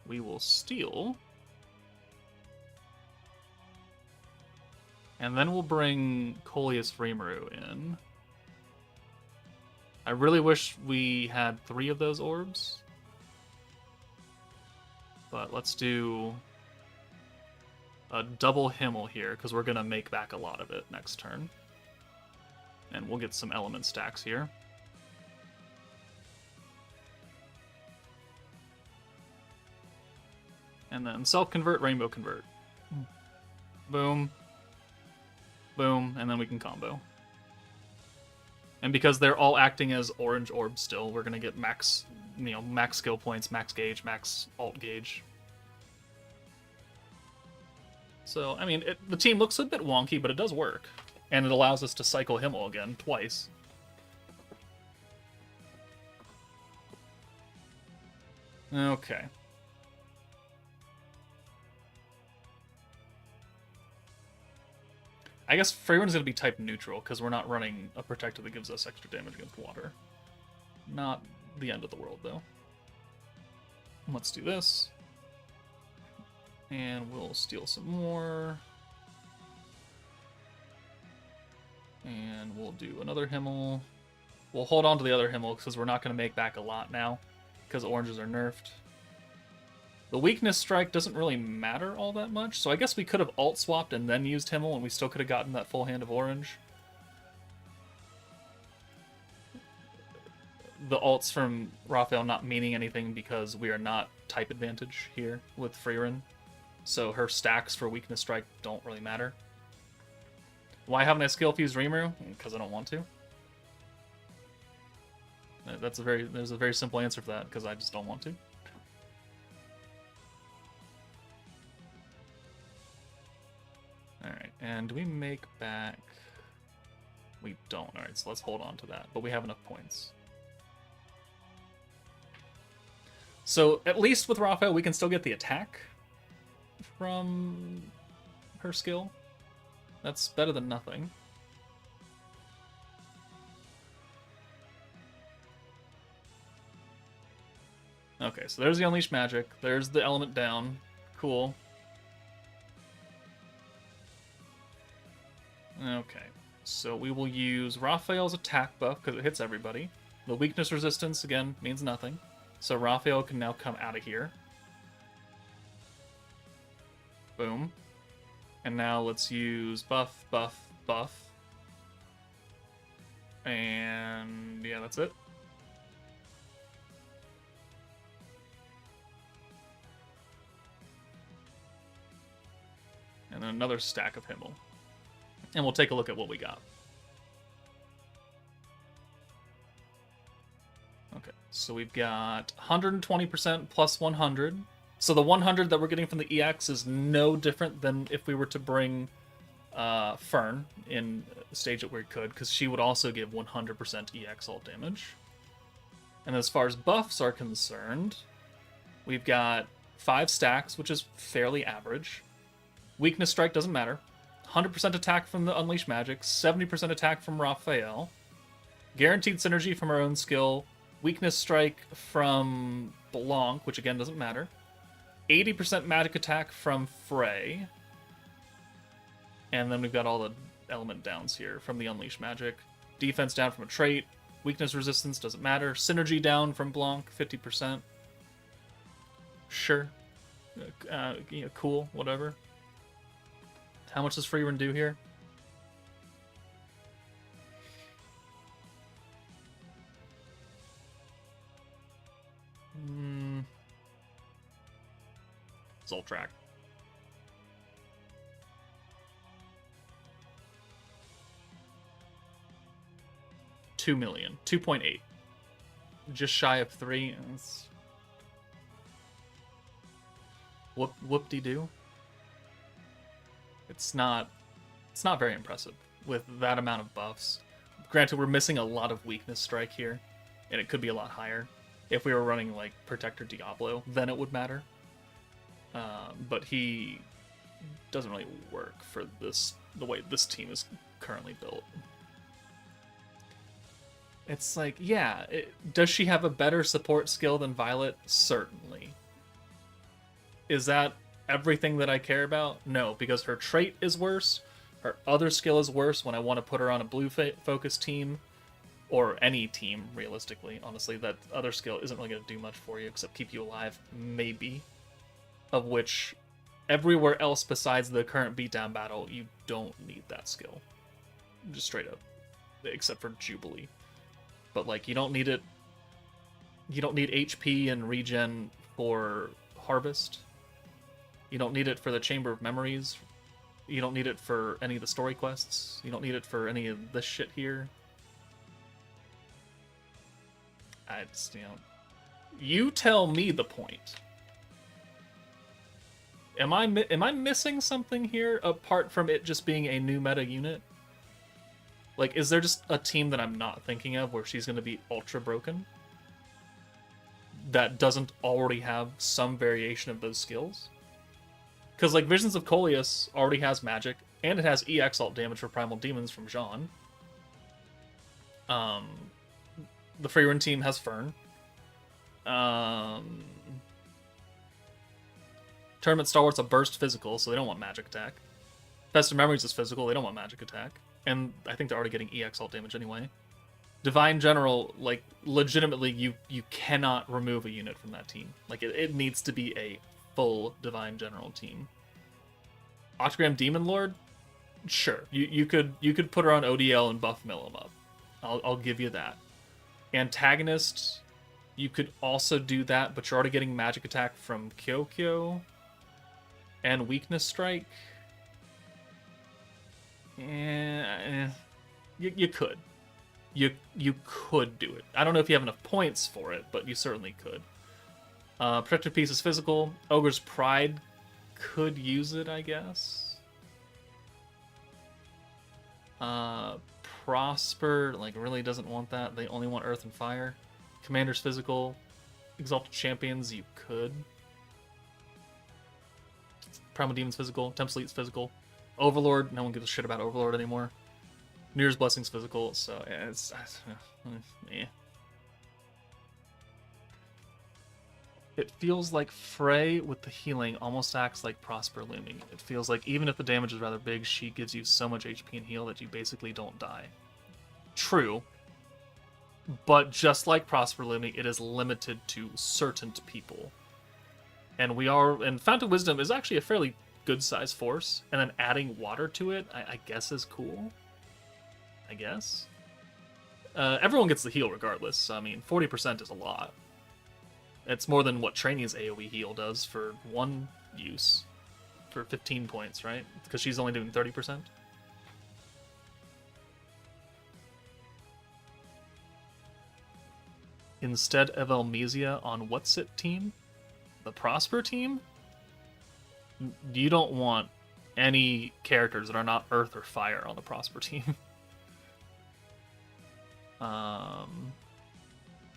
We will steal. And then we'll bring Coleus Rimuru in. I really wish we had 3 of those orbs. But let's do a double Himmel here, because we're going to make back a lot of it next turn. And we'll get some element stacks here. And then self-convert, rainbow convert. Boom. Boom, and then we can combo. And because they're all acting as orange orbs still, we're gonna get max, max skill points, max gauge, max alt gauge. So, I mean, the team looks a bit wonky, but it does work. And it allows us to cycle Himmel again, twice. Okay. I guess Freyrin's going to be type neutral, because we're not running a protector that gives us extra damage against water. Not the end of the world, though. Let's do this. And we'll steal some more. And we'll do another Himmel. We'll hold on to the other Himmel, because we're not going to make back a lot now, because oranges are nerfed. The weakness strike doesn't really matter all that much, so I guess we could have alt swapped and then used Himmel, and we still could have gotten that full hand of orange. The alts from Raphael not meaning anything because we are not type advantage here with Freyrin, so her stacks for weakness strike don't really matter. Why haven't I skill fused Rimuru? Because I don't want to. There's a very simple answer for that, because I just don't want to. Alright, and do we make back... We don't. Alright, so let's hold on to that. But we have enough points. So, at least with Raphael, we can still get the attack from her skill. That's better than nothing. Okay, so there's the Unleash Magic. There's the element down. Cool. Okay, so we will use Raphael's attack buff because it hits everybody. The weakness resistance, again, means nothing. So Raphael can now come out of here. Boom. And now let's use buff, buff, buff. And yeah, that's it. And then another stack of Himmel. And we'll take a look at what we got. Okay, so we've got 120% plus 100. So the 100 that we're getting from the EX is no different than if we were to bring Fern in the stage that we could, because she would also give 100% EX ult damage. And as far as buffs are concerned, we've got 5 stacks, which is fairly average. Weakness Strike doesn't matter. 100% attack from the Unleash Magic, 70% attack from Raphael. Guaranteed synergy from our own skill. Weakness Strike from Blanc, which again doesn't matter. 80% magic attack from Frey. And then we've got all the element downs here from the Unleash Magic. Defense down from a trait. Weakness resistance doesn't matter. Synergy down from Blanc, 50%. Sure. Cool, whatever. How much does Freerun do here? Zoltrak. 2 million. 2.8. Just shy of 3. Whoop-de-doo. It's not very impressive with that amount of buffs. Granted, we're missing a lot of weakness strike here, and it could be a lot higher. If we were running like Protector Diablo, then it would matter. But he doesn't really work for the way this team is currently built. It's like, yeah, does she have a better support skill than Violet? Certainly. Is that everything that I care about? No, because her trait is worse, her other skill is worse when I want to put her on a blue focus team, or any team, realistically. Honestly, that other skill isn't really going to do much for you except keep you alive, maybe. Of which, everywhere else besides the current beatdown battle, you don't need that skill. Just straight up. Except for Jubilee. But, like, you don't need it. You don't need HP and regen for Harvest. You don't need it for the Chamber of Memories. You don't need it for any of the story quests. You don't need it for any of this shit here. I just, you tell me the point. Am I missing something here apart from it just being a new meta unit? Like, is there just a team that I'm not thinking of where she's going to be ultra broken? That doesn't already have some variation of those skills? Because, like, Visions of Coleus already has magic, and it has EX ult damage for Primal Demons from Jean. The Freerun team has Fern. Tournament Stalwart's a burst physical, so they don't want magic attack. Festive Memories is physical, they don't want magic attack. And I think they're already getting EX ult damage anyway. Divine General, like, legitimately, you cannot remove a unit from that team. Like, it needs to be a full Divine General team. Octagram Demon Lord? Sure. You could put her on ODL and buff mill him up. I'll give you that. Antagonist, you could also do that, but you're already getting magic attack from Kyokyo. And Weakness Strike. Yeah, you could. You could do it. I don't know if you have enough points for it, but you certainly could. Protective Piece is physical. Ogre's Pride could use it, I guess. Prosper, like, really doesn't want that. They only want Earth and Fire. Commander's physical. Exalted Champions, you could. Primal Demon's physical. Temp Sleet's physical. Overlord, no one gives a shit about Overlord anymore. New Year's Blessing's physical, so yeah, it's It feels like Frey with the healing almost acts like Prosper looming. It feels like even if the damage is rather big, she gives you so much HP and heal that you basically don't die. True. But just like Prosper looming, it is limited to certain people. And Fount of Wisdom is actually a fairly good size force, and then adding water to it, I guess is cool. I guess. Everyone gets the heal regardless. I mean, 40% is a lot. It's more than what Training's AoE heal does for one use. For 15 points, right? Because she's only doing 30%. Instead of Elmesia on what's it team? The Prosper team? You don't want any characters that are not Earth or Fire on the Prosper team.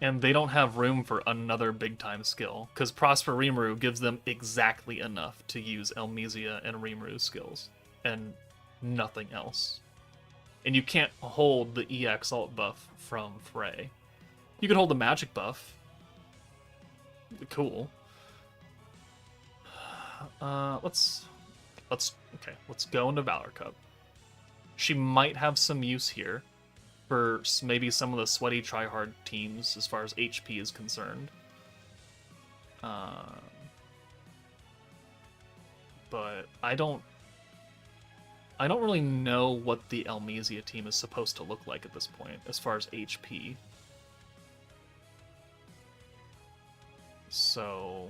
And they don't have room for another big-time skill, because Prosper Rimuru gives them exactly enough to use Elmesia and Rimuru's skills, and nothing else. And you can't hold the EX alt buff from Frey. You can hold the magic buff. Cool. Let's go into Valor Cup. She might have some use here for maybe some of the sweaty tryhard teams as far as HP is concerned. But I don't really know what the Elmesia team is supposed to look like at this point as far as HP. So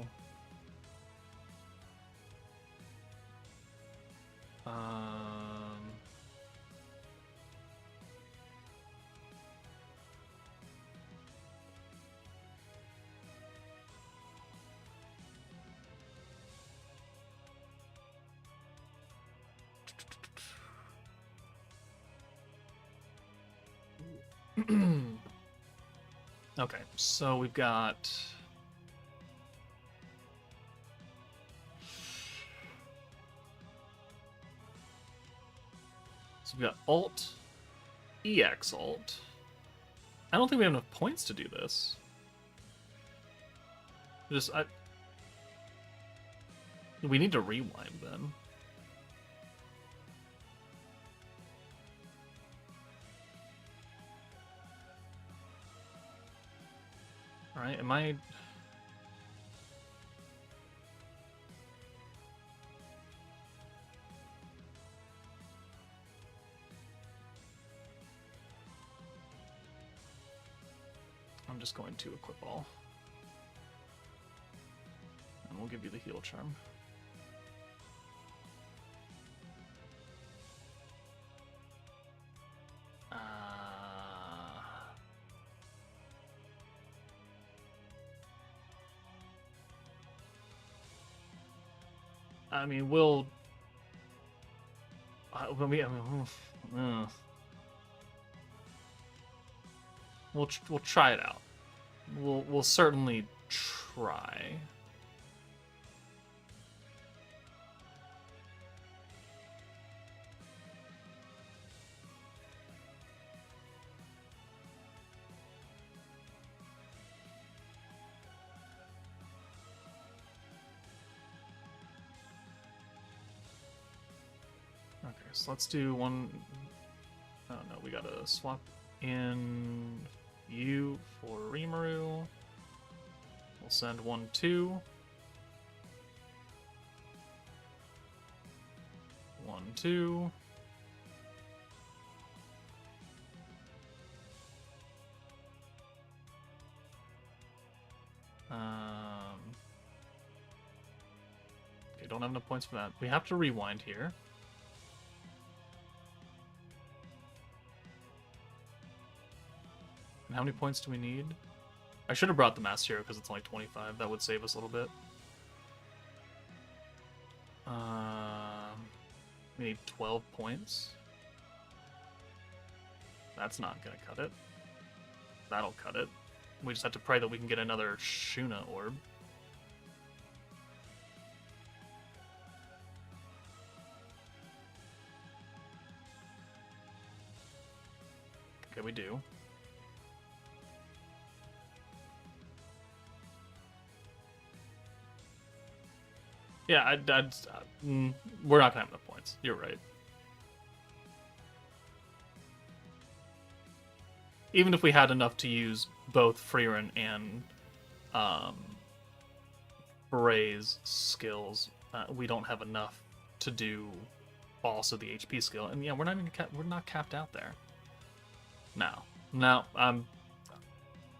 okay, so we've got alt, EX alt. I don't think we have enough points to do this. We need to rewind then. Alright, am I... I'm just going to equip all. And we'll give you the heal charm. I mean, we'll try it out. We'll certainly try. Okay, so let's do one. Oh no, we gotta swap in you for Rimuru. We'll send 1-2. 1-2. Okay, don't have enough points for that. We have to rewind here. And how many points do we need? I should have brought the Mass Hero because it's only 25. That would save us a little bit. We need 12 points. That's not going to cut it. That'll cut it. We just have to pray that we can get another Shuna orb. Okay, we do. Yeah, we're not gonna have enough points. You're right. Even if we had enough to use both Frieren and Frey's skills, we don't have enough to do also the HP skill. And yeah, we're not capped out there. No.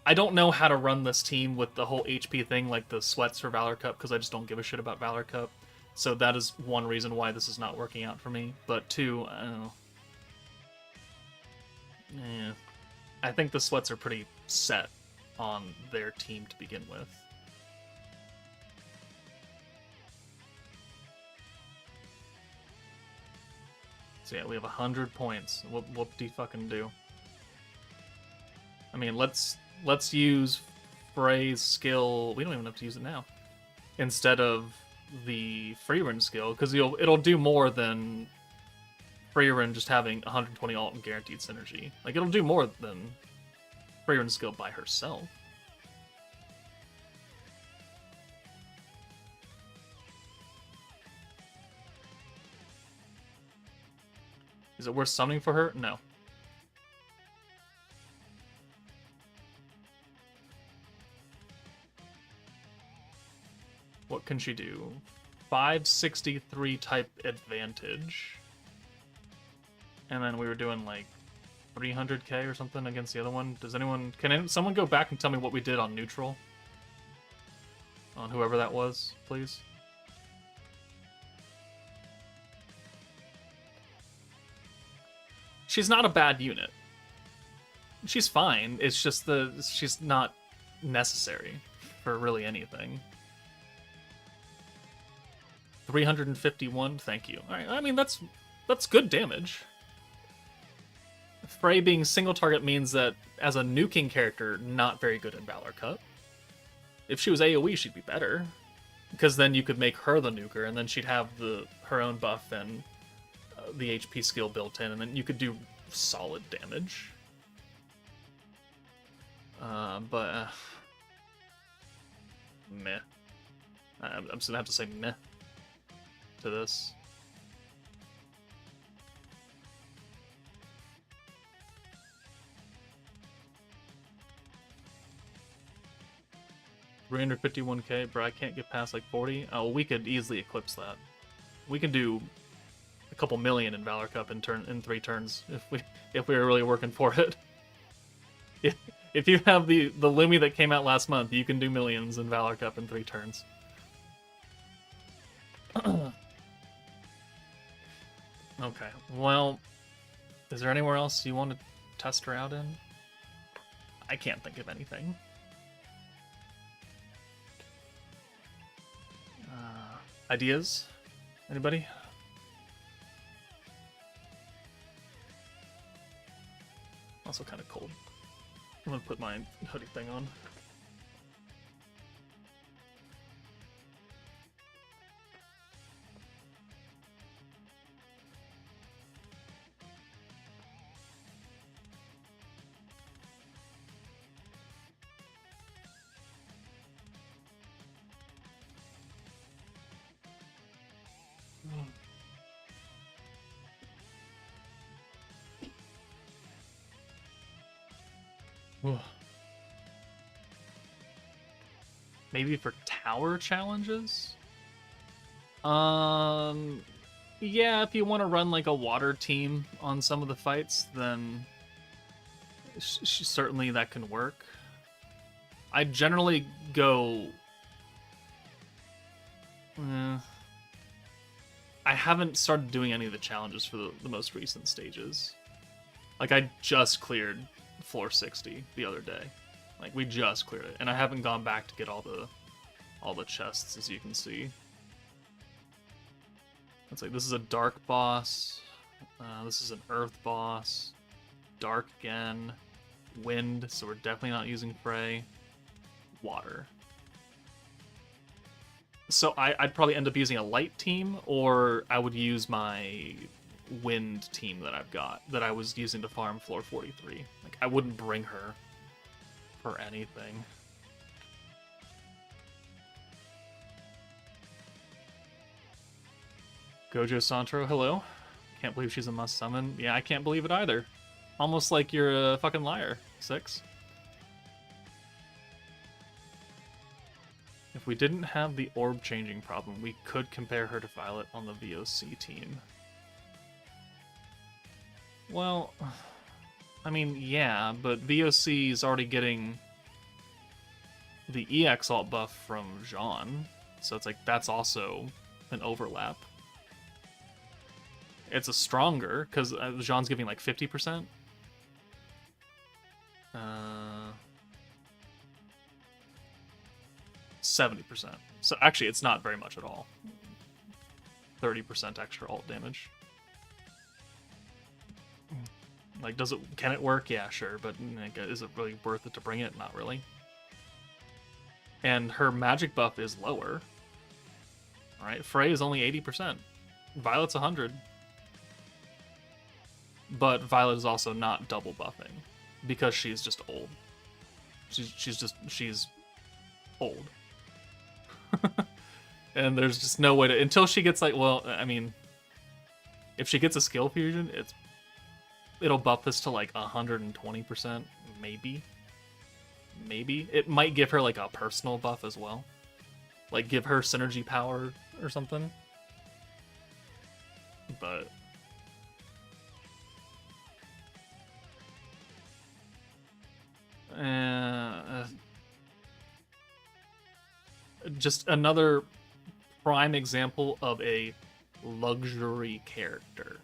I don't know how to run this team with the whole HP thing, like the sweats for Valor Cup, because I just don't give a shit about Valor Cup. So that is one reason why this is not working out for me. But two, I don't know. Yeah. I think the sweats are pretty set on their team to begin with. So yeah, we have 100 points. Whoop-de-fucking-do. I mean, let's use Frey's skill. We don't even have to use it now. Instead of the Freyrin skill, because it'll do more than Freyrin just having 120 ult and guaranteed synergy. Like, it'll do more than Freyrin's skill by herself. Is it worth summoning for her? No. What can she do? 563 type advantage. And then we were doing like 300k or something against the other one. Does anyone... Can someone go back and tell me what we did on neutral? On whoever that was, please? She's not a bad unit. She's fine. It's just she's not necessary for really anything. 351, thank you. All right, I mean that's good damage. Frey being single target means that as a nuking character, not very good in Valor Cup. If she was AoE, she'd be better, because then you could make her the nuker, and then she'd have her own buff and the HP skill built in, and then you could do solid damage. But meh. I'm just gonna have to say meh to this. $351k, bro. I can't get past like 40. Oh, we could easily eclipse that. We can do a couple million in Valor Cup in 3 turns if we were really working for it. If you have the Lumi that came out last month, you can do millions in Valor Cup in 3 turns. Okay, well, is there anywhere else you want to test her out in? I can't think of anything. Ideas? Anybody? Also kind of cold. I'm gonna put my hoodie thing on. Maybe for tower challenges? Yeah, if you want to run like a water team on some of the fights, then certainly that can work. I generally go... I haven't started doing any of the challenges for the most recent stages. Like, I just cleared floor 60 the other day. Like, we just cleared it, and I haven't gone back to get all the chests, as you can see. It's like, this is a dark boss, this is an earth boss, dark again, wind, so we're definitely not using Frey, water. So I'd probably end up using a light team, or I would use my wind team that I've got, that I was using to farm floor 43. Like, I wouldn't bring her for anything. Gojo Santro, hello. Can't believe she's a must summon. Yeah, I can't believe it either. Almost like you're a fucking liar, 6. If we didn't have the orb changing problem, we could compare her to Violet on the VOC team. Well, I mean, yeah, but VOC is already getting the EX alt buff from Jean, so it's like, that's also an overlap. It's a stronger, because Jean's giving like 50%. 70%. So actually, it's not very much at all. 30% extra ult damage. Like, can it work? Yeah, sure, but like, is it really worth it to bring it? Not really. And her magic buff is lower. All right, Frey is only 80%. Violet's 100. But Violet is also not double buffing because she's just old. She's old. And there's just no way to, until she gets like, well, I mean, if she gets a skill fusion, it'll buff this to like 120%, maybe. Maybe. It might give her like a personal buff as well. Like give her synergy power or something. But just another prime example of a luxury character.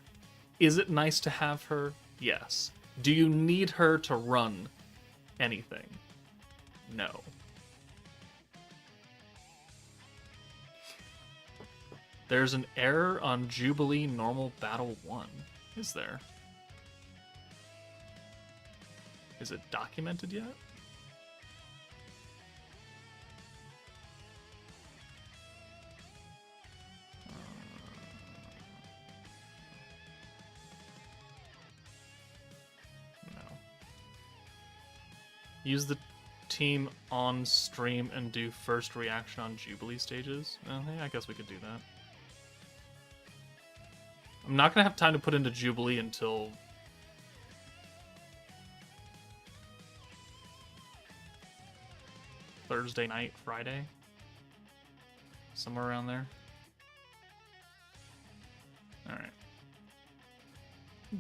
Is it nice to have her? Yes. Do you need her to run anything? No. There's an error on Jubilee Normal Battle 1. Is there? Is it documented yet? No. Use the team on stream and do first reaction on Jubilee stages? Well, yeah, I guess we could do that. I'm not going to have time to put into Jubilee until Thursday night, Friday. Somewhere around there. Alright.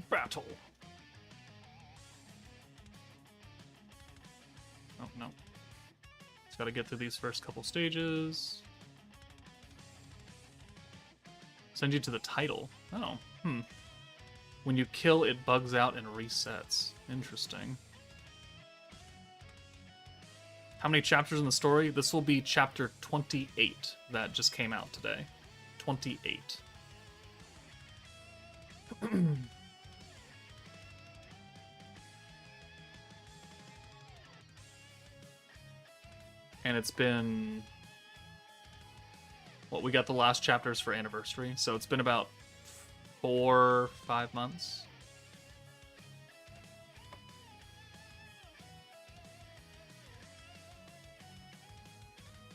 Battle. Oh, no. Just gotta get through these first couple stages. Send you to the title. Oh, When you kill, it bugs out and resets. Interesting. How many chapters in the story? This will be chapter 28 that just came out today. 28. And it's been... Well, we got the last chapters for anniversary, so it's been about 4-5 months.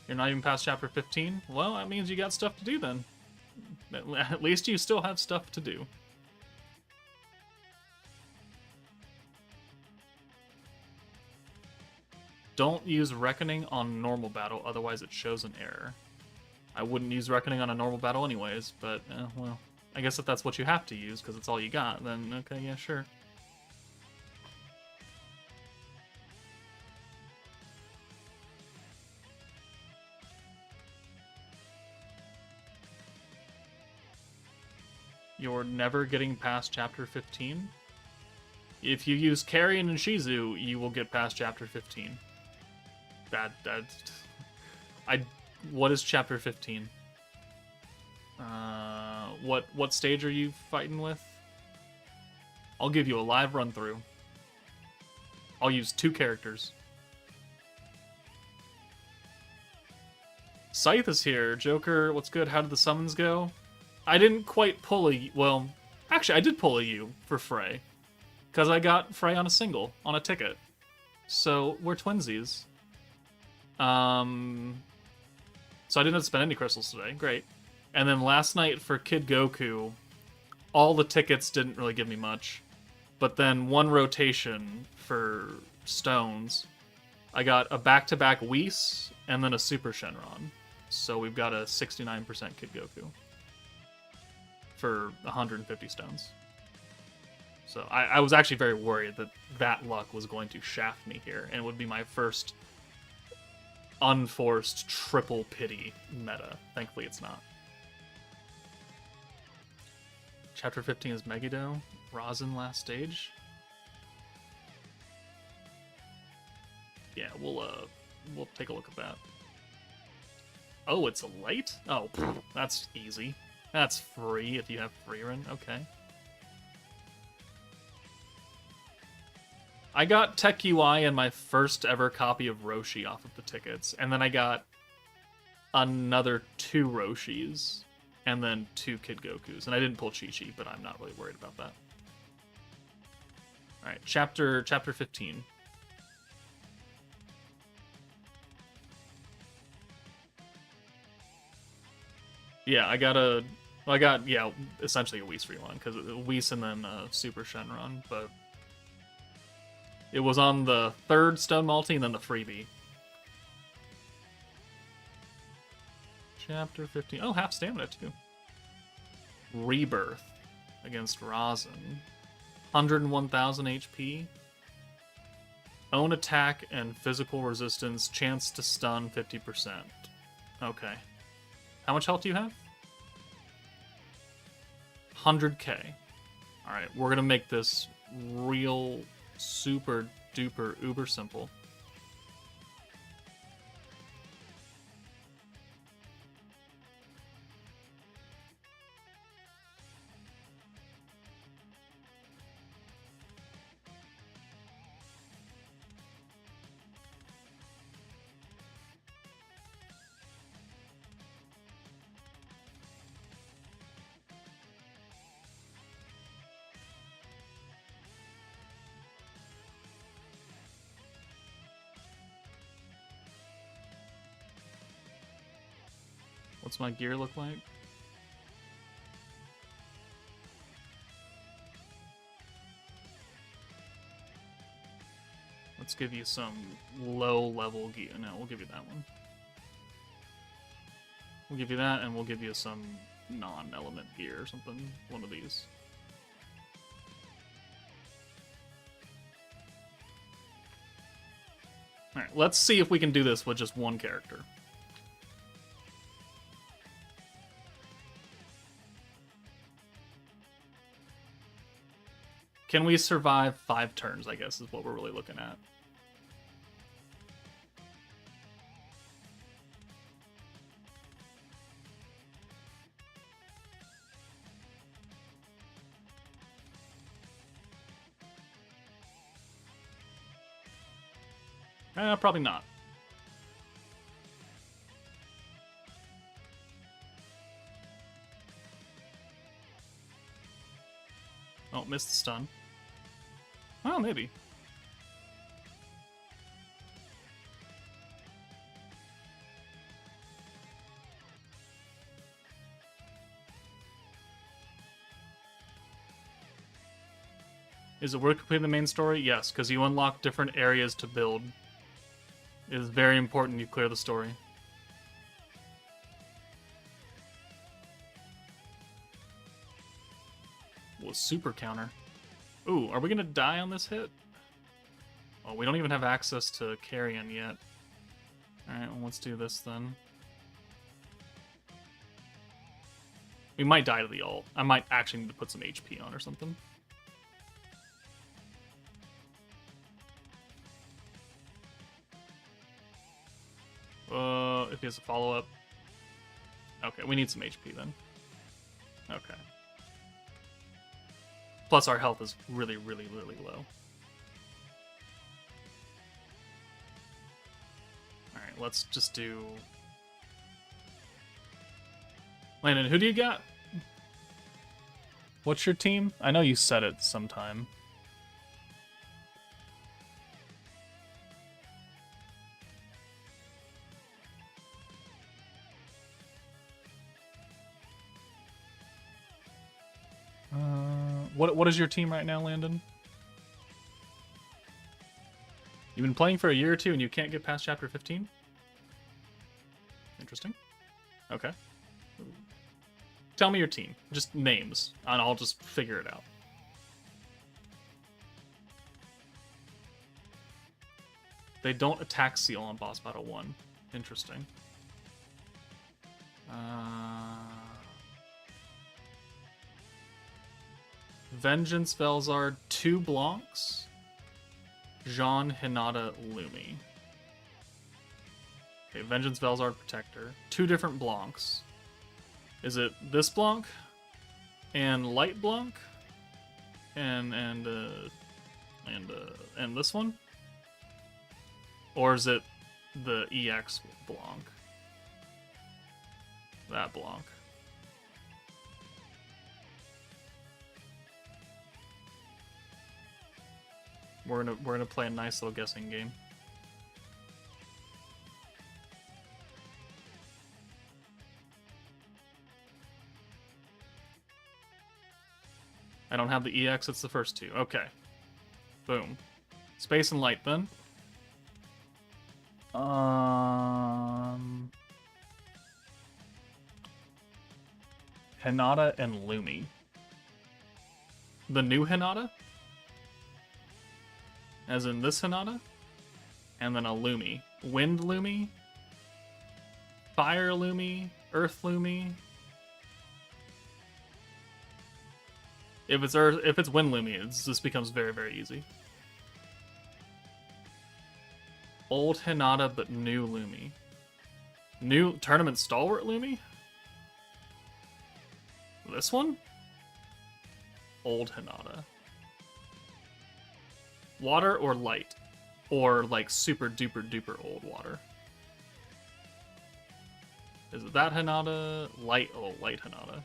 You're not even past chapter 15? Well, that means you got stuff to do then. At least you still have stuff to do. Don't use Reckoning on normal battle, otherwise it shows an error. I wouldn't use Reckoning on a normal battle anyways, but, well, I guess if that's what you have to use, because it's all you got, then okay, yeah, sure. You're never getting past chapter 15? If you use Carrion and Shizu, you will get past chapter 15. What is chapter 15? What stage are you fighting with? I'll give you a live run through. I'll use 2 characters. Scythe is here. Joker, what's good? How did the summons go? I didn't quite pull a... Well, actually, I did pull a U for Frey. Because I got Frey on a single, on a ticket. So, we're twinsies. So I didn't have to spend any crystals today. Great. And then last night for Kid Goku, all the tickets didn't really give me much. But then one rotation for stones, I got a back-to-back Whis and then a Super Shenron. So we've got a 69% Kid Goku for 150 stones. So I was actually very worried that luck was going to shaft me here, and it would be my first unforced triple pity meta. Thankfully it's not. Chapter 15 is Megiddo. Rosin last stage. Yeah, we'll take a look at that. Oh, it's a light? Oh, that's easy. That's free if you have free run. Okay. I got Tech UI and my first ever copy of Roshi off of the tickets, and then I got another 2 Roshis, and then 2 Kid Gokus. And I didn't pull Chi-Chi, but I'm not really worried about that. Alright, chapter 15. Yeah, I got, yeah, essentially a Whis free one, because Whis and then Super Shenron, but it was on the 3rd Stone Multi and then the freebie. Chapter 15. Oh, half stamina, too. Rebirth against Rosin. 101,000 HP. Own attack and physical resistance. Chance to stun 50%. Okay. How much health do you have? 100k. Alright, we're gonna make this real super duper uber simple. What's my gear look like? Let's give you some low-level gear. No, we'll give you that one. We'll give you that, and we'll give you some non-element gear or something. One of these. Alright, let's see if we can do this with just one character. Can we survive 5 turns, I guess, is what we're really looking at. Probably not. Oh, missed the stun. Well, maybe. Is it worth completing the main story? Yes, because you unlock different areas to build. It is very important you clear the story. Well, super counter. Ooh, are we gonna die on this hit? Oh, we don't even have access to carrion yet. Alright, well, let's do this then. We might die to the ult. I might actually need to put some HP on or something. If he has a follow-up. Okay, we need some HP then. Okay. Plus our health is really, really, really low. Alright, let's just do... Landon, who do you got? What's your team? I know you said it sometime. What is your team right now, Landon? You've been playing for a year or two and you can't get past chapter 15? Interesting. Okay. Tell me your team. Just names, and I'll just figure it out. They don't attack seal on boss battle 1. Interesting. Vengeance Velzard, 2 Blancs. Jean Hinata Lumi. Okay, Vengeance Velzard Protector. 2 different Blancs. Is it this Blanc? And Light Blanc? And And this one? Or is it the EX Blanc? That Blanc. We're gonna play a nice little guessing game. I don't have the EX, it's the first two. Okay. Boom. Space and light then. Hinata and Lumi. The new Hinata? As in this Hinata? And then a Lumi. Wind Lumi? Fire Lumi? Earth Lumi? If it's Wind Lumi, this becomes very, very easy. Old Hinata, but new Lumi. New Tournament Stalwart Lumi? This one? Old Hinata. Water or light? Or like super duper duper old water? Is it that Hinata? Light, oh, light Hinata.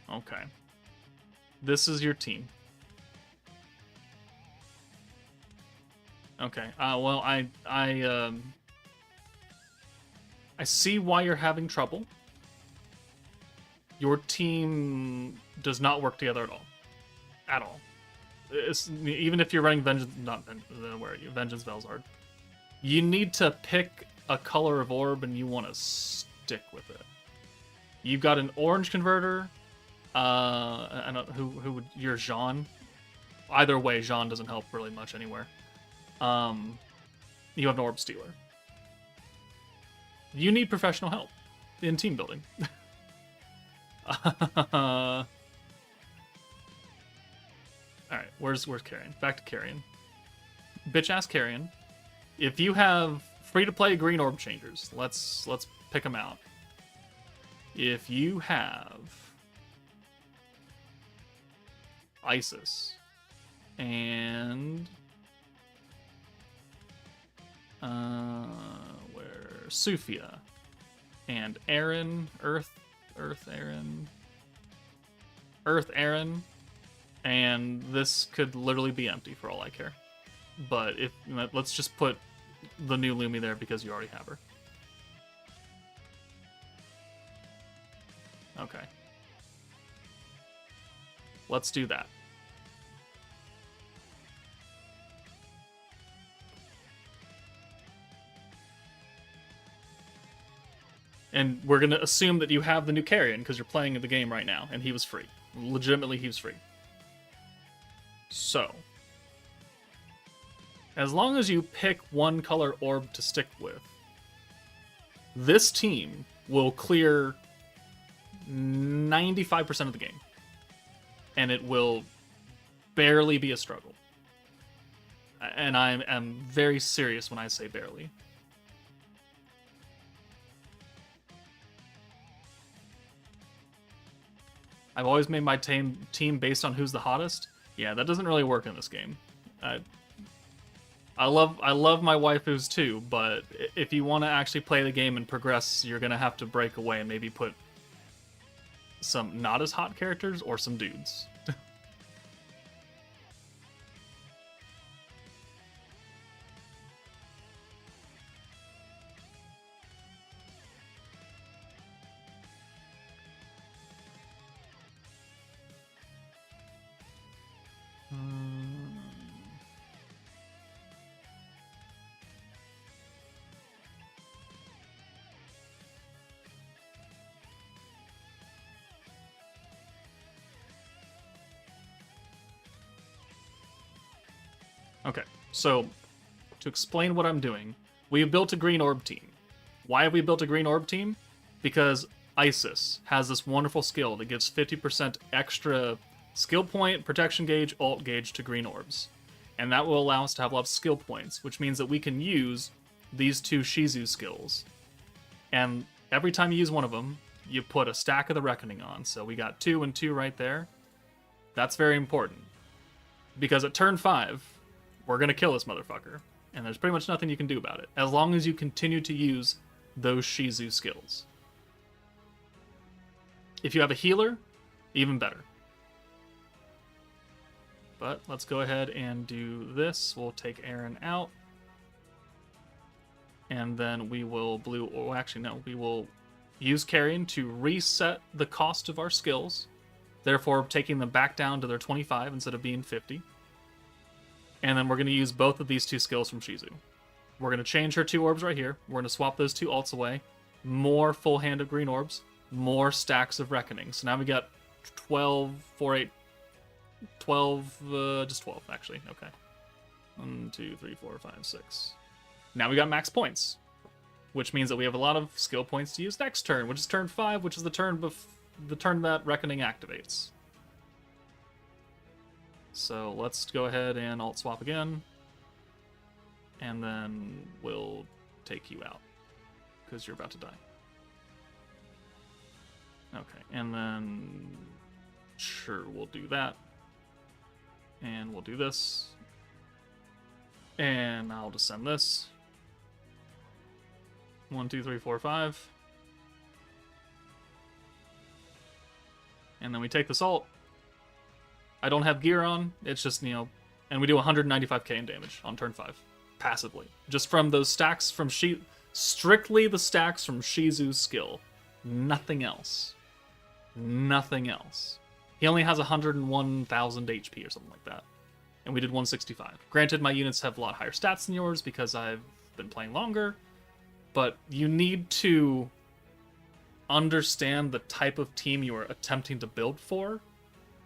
Okay. This is your team. Okay. Well, I see why you're having trouble. Your team does not work together at all. At all. Even if you're running Vengeance, not Vengeance, where are you? Vengeance Velzard. You need to pick a color of orb and you want to stick with it. You've got an orange converter. I don't who would you're Jean. Either way, Jean doesn't help really much anywhere. You have an orb stealer. You need professional help in team building. Alright, where's Carrion? Back to Carrion. Bitch ass Carrion. If you have free to play green orb changers, let's pick them out. If you have Isis and where Sufia and Aaron, Earth Aaron, and this could literally be empty for all I care. But if let's just put the new Lumi there because you already have her. Okay. Let's do that. And we're going to assume that you have the new Carrion because you're playing the game right now, and he was free. Legitimately, he was free. So, as long as you pick one color orb to stick with, this team will clear 95% of the game. And it will barely be a struggle. And I am very serious when I say barely. I've always made my team based on who's the hottest. Yeah, that doesn't really work in this game. I love my waifus too, but if you want to actually play the game and progress, you're gonna have to break away and maybe put some not as hot characters or some dudes. Okay, so to explain what I'm doing, we have built a green orb team. Why have we built a green orb team? Because Isis has this wonderful skill that gives 50% extra skill point, protection gauge, ult gauge to green orbs. And that will allow us to have a lot of skill points, which means that we can use these two Shizu skills. And every time you use one of them, you put a stack of the Reckoning on. So we got 2 and 2 right there. That's very important. Because at turn 5, we're going to kill this motherfucker. And there's pretty much nothing you can do about it. As long as you continue to use those Shizu skills. If you have a healer, even better. But let's go ahead and do this. We'll take Aaron out. And then we will we will use Carrion to reset the cost of our skills. Therefore, taking them back down to their 25 instead of being 50. And then we're going to use both of these 2 skills from Shizu. We're going to change her 2 orbs right here. We're going to swap those 2 alts away. More full hand of green orbs. More stacks of Reckoning. So now we got 12, 4, 8, 12, just 12 actually. Okay. 1, 2, 3, 4, 5, 6. Now we got max points. Which means that we have a lot of skill points to use next turn, which is turn 5, which is the turn that Reckoning activates. So let's go ahead and alt swap again. And then we'll take you out. Because you're about to die. Okay, and then... Sure, we'll do that. And we'll do this. And I'll just send this. 1, 2, 3, 4, 5. And then we take this ult. I don't have gear on. It's just, and we do 195k in damage on turn 5. Passively. Just from those stacks from strictly the stacks from Shizu's skill. Nothing else. Nothing else. He only has 101,000 HP or something like that. And we did 165. Granted, my units have a lot higher stats than yours because I've been playing longer. But you need to understand the type of team you are attempting to build for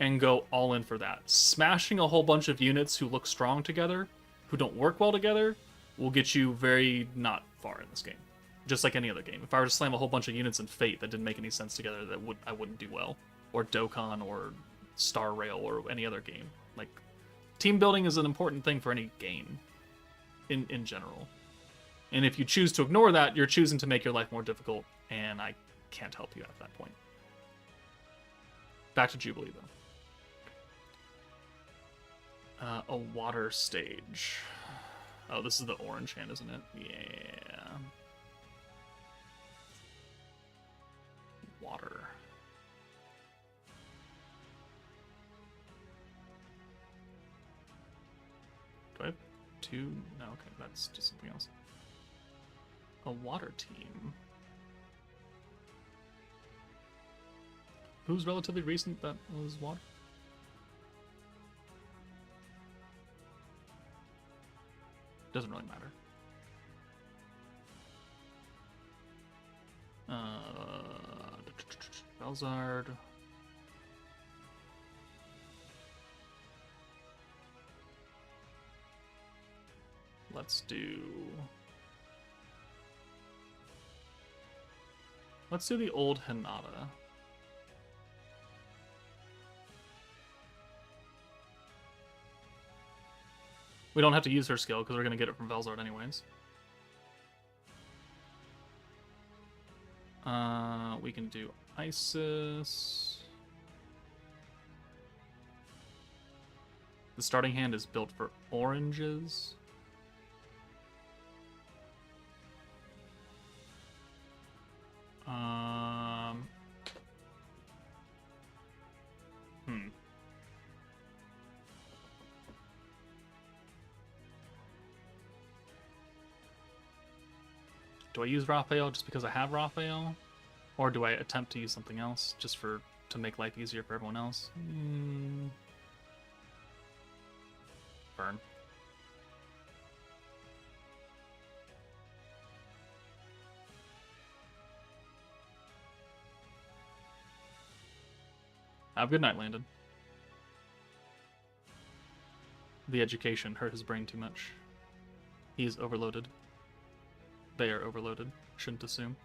and go all in for that. Smashing a whole bunch of units who look strong together, who don't work well together, will get you very not far in this game. Just like any other game. If I were to slam a whole bunch of units in Fate that didn't make any sense together, I wouldn't do well. Or Dokkan or Star Rail or any other game. Like, team building is an important thing for any game in general. And if you choose to ignore that, you're choosing to make your life more difficult, and I can't help you at that point. Back to Jubilee, though. A water stage. Oh, this is the orange hand, isn't it? Yeah. Water. Do I have 2? No, okay, that's just something else. A water team. Who's relatively recent that was water? Doesn't really matter. Belzard. Let's do the old Hinata. We don't have to use her skill because we're going to get it from Velzard anyways. We can do Isis. The starting hand is built for oranges. Do I use Raphael just because I have Raphael? Or do I attempt to use something else just to make life easier for everyone else? Burn. Have a good night, Landon. The education hurt his brain too much. He is overloaded. They are overloaded. Shouldn't assume.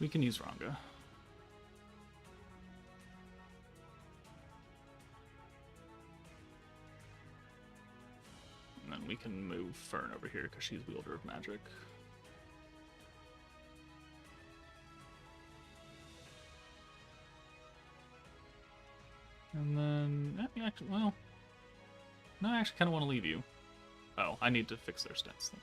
We can use Ranga. And then we can move Fern over here because she's wielder of magic. And then, actually, well, no, I actually kind of want to leave you. Oh, I need to fix their stats then.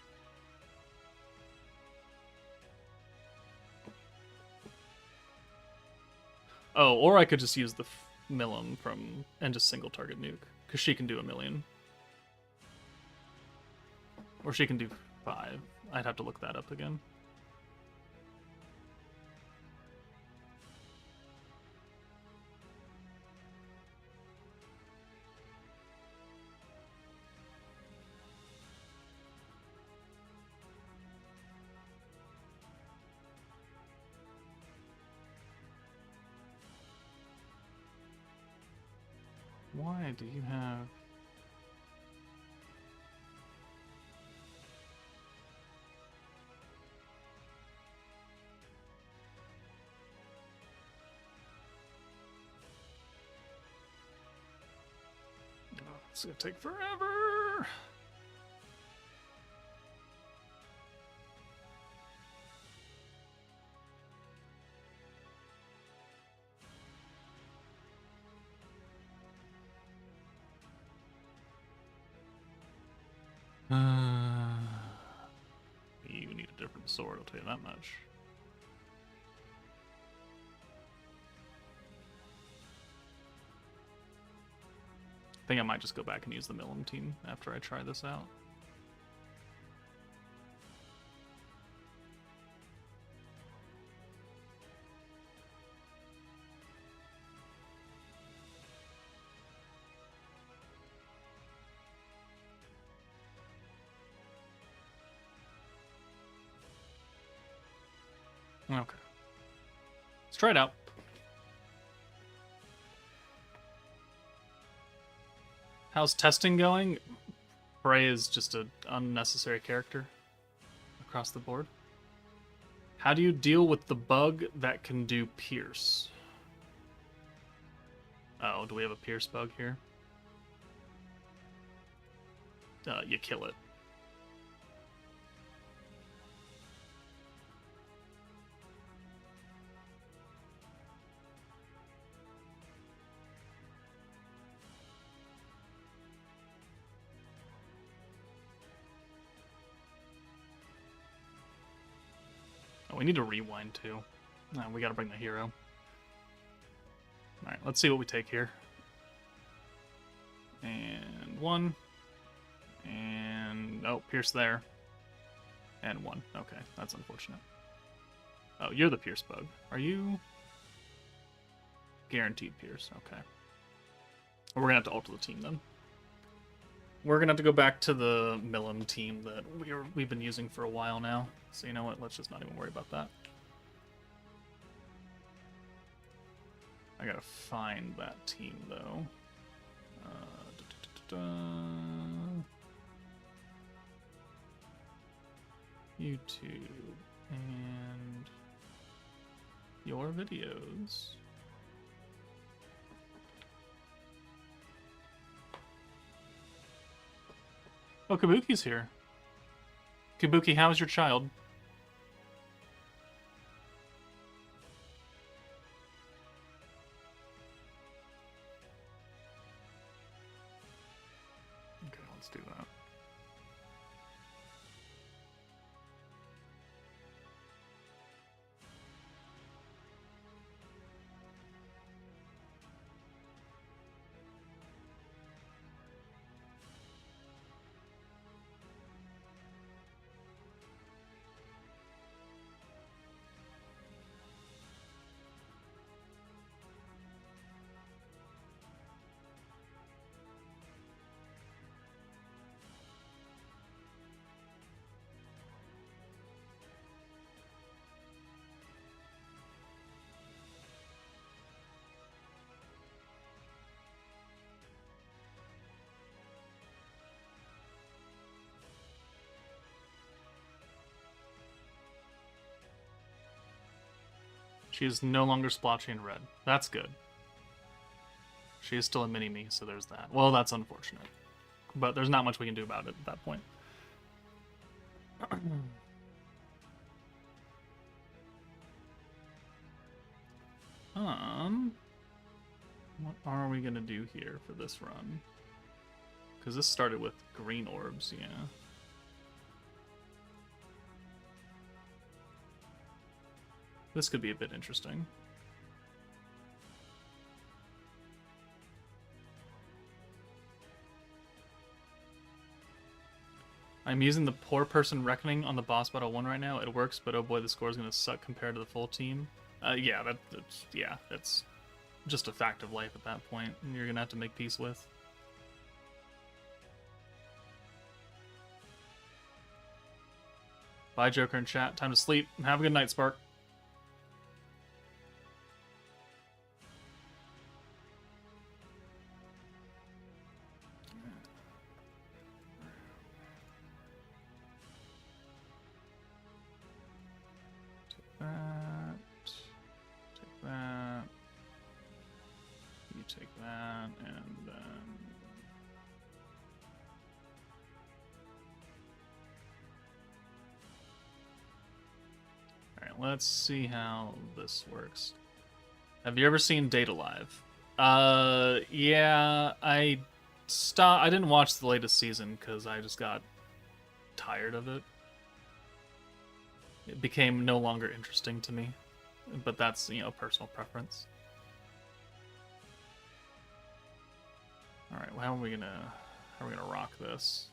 Oh, or I could just use the Millum from and just single target nuke, because she can do 1,000,000. Or she can do 5. I'd have to look that up again. Why do you have... Oh, it's gonna take forever! You need a different sword, I'll tell you that much. I think I might just go back and use the Millum team after I try this out. Okay. Let's try it out. How's testing going? Frey is just an unnecessary character across the board. How do you deal with the bug that can do pierce? Oh, do we have a pierce bug here? You kill it. We need to rewind too. No, we gotta bring the hero. Alright, let's see what we take here. And 1. And... oh, pierce there. And 1. Okay, that's unfortunate. Oh, you're the pierce bug. Are you... guaranteed pierce? Okay. Well, we're gonna have to alter the team then. We're gonna have to go back to the Millum team that we've been using for a while now. So you know what? Let's just not even worry about that. I gotta find that team though. YouTube and your videos. Oh, Kabuki's here. Kabuki, how is your child? Okay, let's do that. She is no longer splotchy and red. That's good. She is still a mini-me, so there's that. Well, that's unfortunate. but there's not much we can do about it at that point. What are we gonna do here for this run? Because this started with green orbs, yeah. This could be a bit interesting. I'm using the poor person reckoning on the boss battle 1 right now. It works, but oh boy, the score is gonna suck compared to the full team. Yeah, that's just a fact of life at that point. You're gonna have to make peace with. Bye, Joker in chat. Time to sleep. Have a good night, Spark. Take that. You take that, and then... Alright, let's see how this works. Have you ever seen Data Live? Yeah, I didn't watch the latest season because I just got tired of it. It became no longer interesting to me, but that's, you know, personal preference. All right, well, how are we gonna rock this?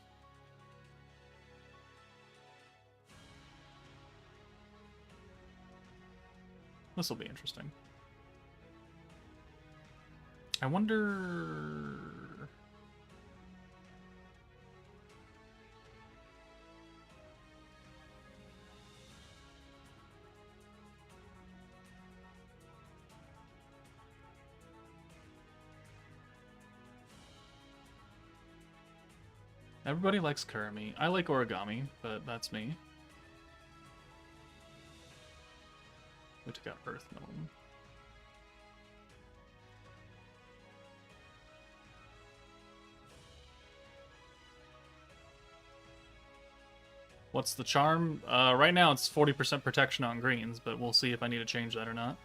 This will be interesting. I wonder. Everybody likes Kurami. I like origami, but that's me. We took out Earth Gnome. What's the charm? Right now it's 40% protection on greens, but we'll see if I need to change that or not.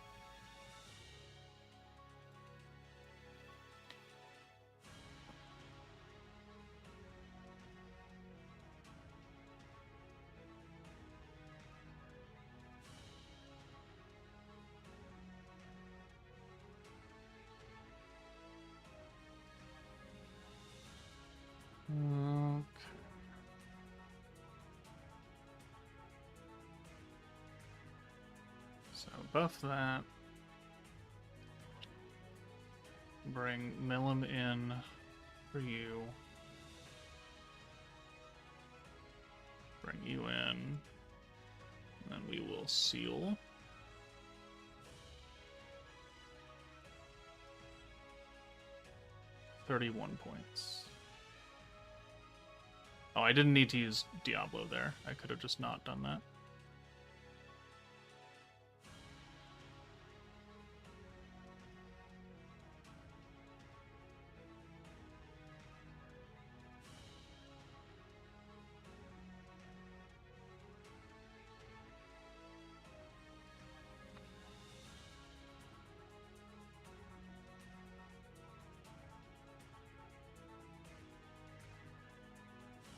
So buff that. Bring Milim in for you. Bring you in. And then we will seal. $31 points. Oh, I didn't need to use Diablo there. I could have just not done that.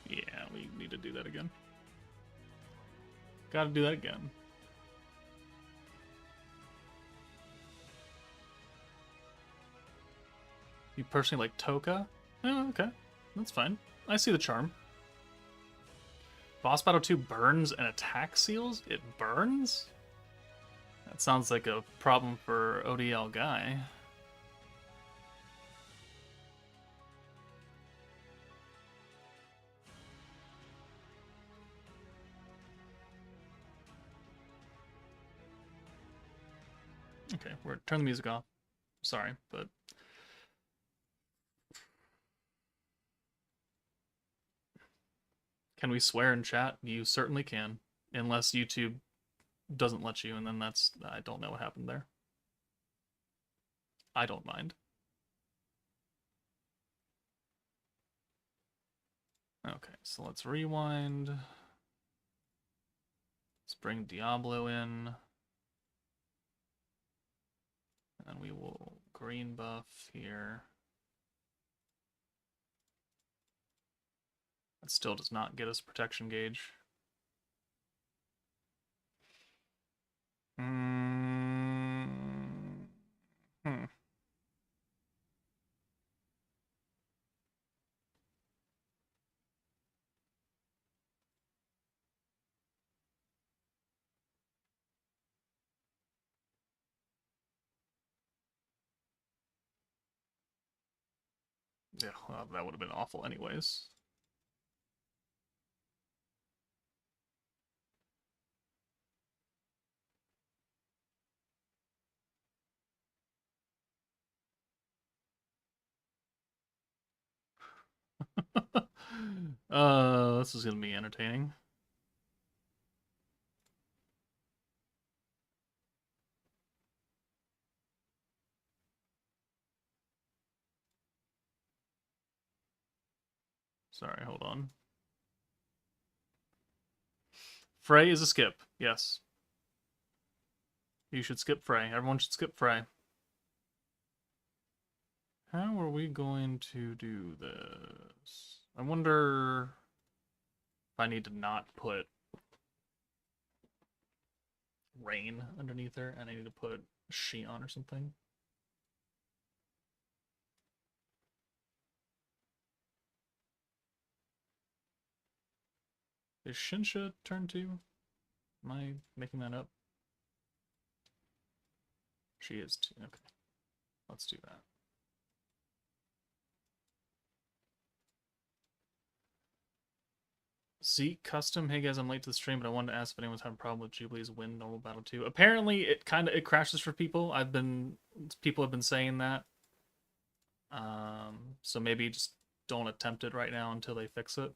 Yeah, we need to do that again. Gotta do that again. You personally like Toka? Oh, okay. That's fine. I see the charm. Boss Battle 2 burns and attack seals? It burns? That sounds like a problem for ODL Guy. Okay, turn the music off. Sorry, but can we swear in chat? You certainly can, unless YouTube doesn't let you, and then I don't know what happened there. I don't mind. Okay, so let's rewind. Let's bring Diablo in. And we will green buff here. That still does not get us protection gauge. Yeah, well, that would have been awful anyways. This is gonna be entertaining. Sorry, hold on. Frey is a skip. Yes. You should skip Frey. Everyone should skip Frey. How are we going to do this? I wonder if I need to not put rain underneath her and I need to put she on or something. Is Shinsha turn 2? Am I making that up? She is 2. Okay. Let's do that. Zeke custom. Hey guys, I'm late to the stream, but I wanted to ask if anyone's having a problem with Jubilee's win normal battle 2. Apparently, it crashes for people. People have been saying that. So maybe just don't attempt it right now until they fix it.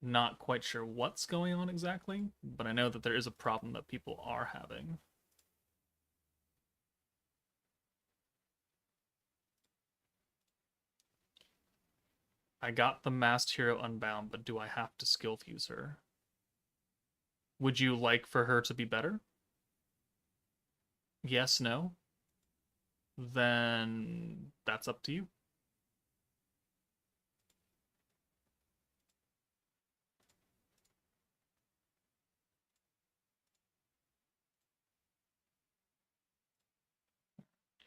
Not quite sure what's going on exactly, but I know that there is a problem that people are having. I got the Masked Hero Unbound, but do I have to skill fuse her? Would you like for her to be better? Yes, no? Then that's up to you.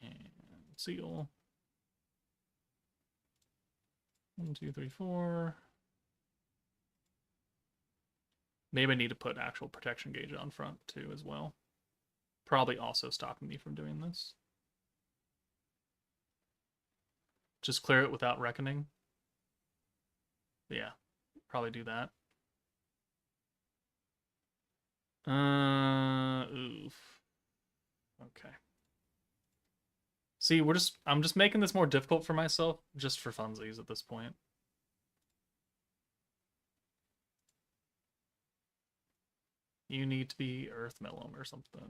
And seal. 1, 2, 3, 4. Maybe I need to put actual protection gauge on front too as well. Probably also stopping me from doing this. Just clear it without reckoning. Yeah, probably do that. Oof. Okay. See, I'm just making this more difficult for myself just for funsies at this point. You need to be Earth Melon or something.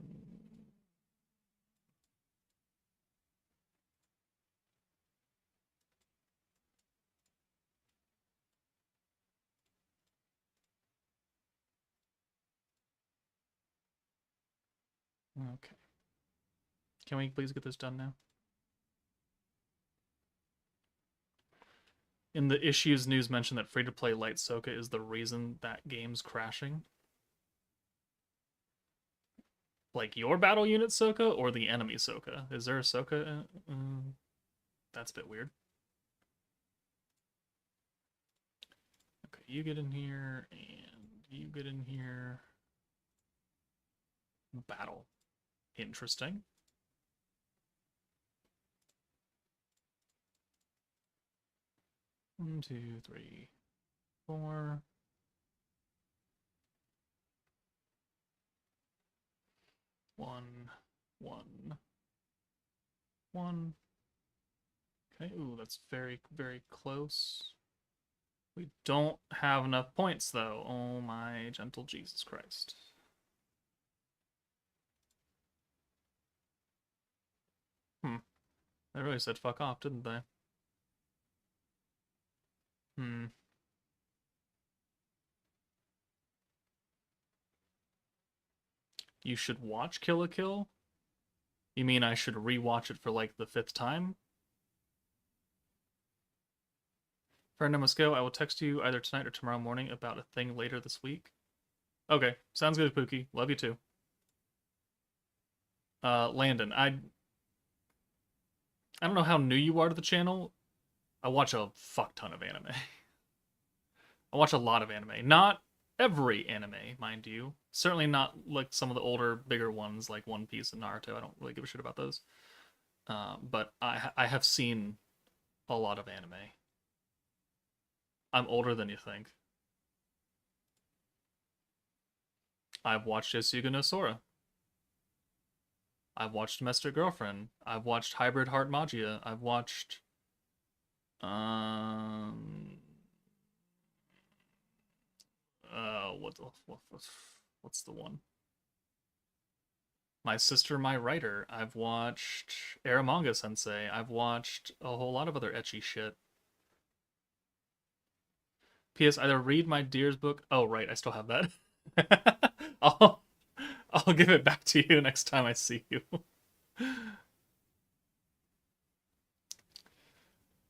Okay. Can we please get this done now? In the issues news mentioned that free-to-play light Soka is the reason that game's crashing. Like your battle unit Soka or the enemy Soka? Is there a Soka? That's a bit weird. Okay, you get in here, and you get in here. Battle. Interesting. One, two, three, four. One, one, one. Okay, ooh, that's very, very close. We don't have enough points, though. Oh my gentle Jesus Christ. They really said fuck off, didn't they? You should watch Kill la Kill? You mean I should rewatch it for like the 5th time? Friend, I must go. I will text you either tonight or tomorrow morning about a thing later this week. Okay, sounds good, Pookie. Love you too. Landon, I don't know how new you are to the channel. I watch a fuck ton of anime. I watch a lot of anime. Not every anime, mind you. Certainly not like some of the older, bigger ones like One Piece and Naruto. I don't really give a shit about those. But I have seen a lot of anime. I'm older than you think. I've watched Yasuga no Sora. I've watched Domestic Girlfriend. I've watched Hybrid Heart Magia. I've watched um what's the one? My Sister, My Writer. I've watched Aramanga Sensei. I've watched a whole lot of other ecchi shit. P.S. Either read my Deer's book. Oh, right, I still have that. I'll I'll give it back to you next time I see you.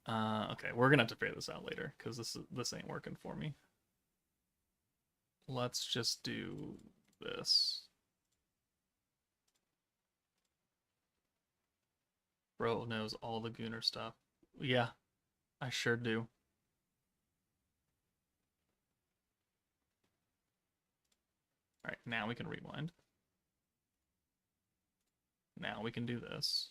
Okay, we're gonna have to figure this out later because this ain't working for me. Let's just do this. Bro knows all the Gooner stuff. Yeah, I sure do. All right, now we can rewind. Now we can do this.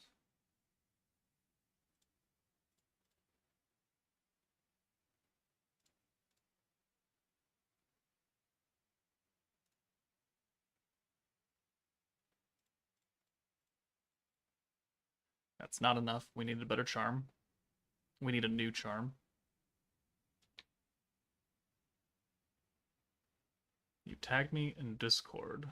That's not enough. We need a better charm. We need a new charm. You tagged me in Discord.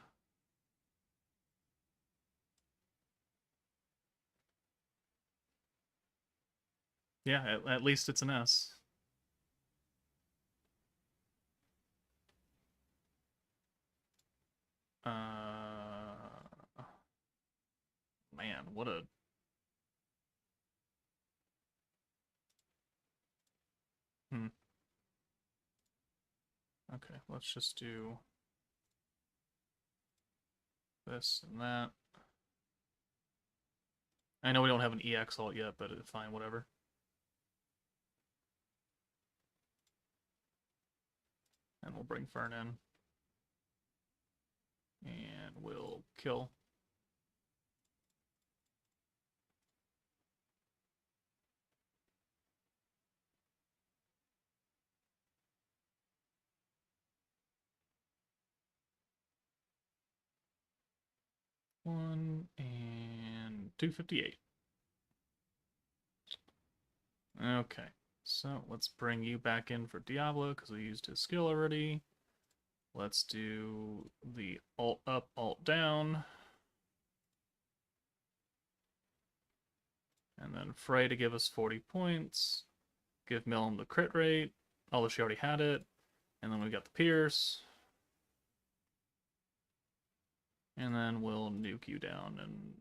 Yeah, at least it's an S. Man, what a... Hmm. Okay, let's just do this and that. I know we don't have an EX alt yet, but fine, whatever. And we'll bring Fern in. And we'll kill. One and 258. Okay, so let's bring you back in for Diablo because we used his skill already. Let's do the alt up, alt down. And then Frey to give us 40 points. Give Millam the crit rate, although she already had it. And then we got the Pierce. And then we'll nuke you down and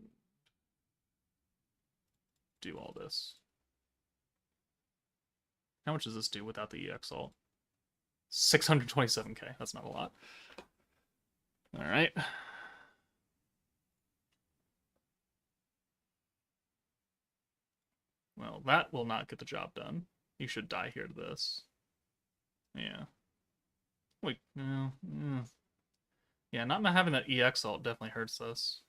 do all this. How much does this do without the EX alt? 627k. That's not a lot. All right. Well, that will not get the job done. You should die here to this. Yeah. Wait, no. Yeah, not having that EX alt definitely hurts this.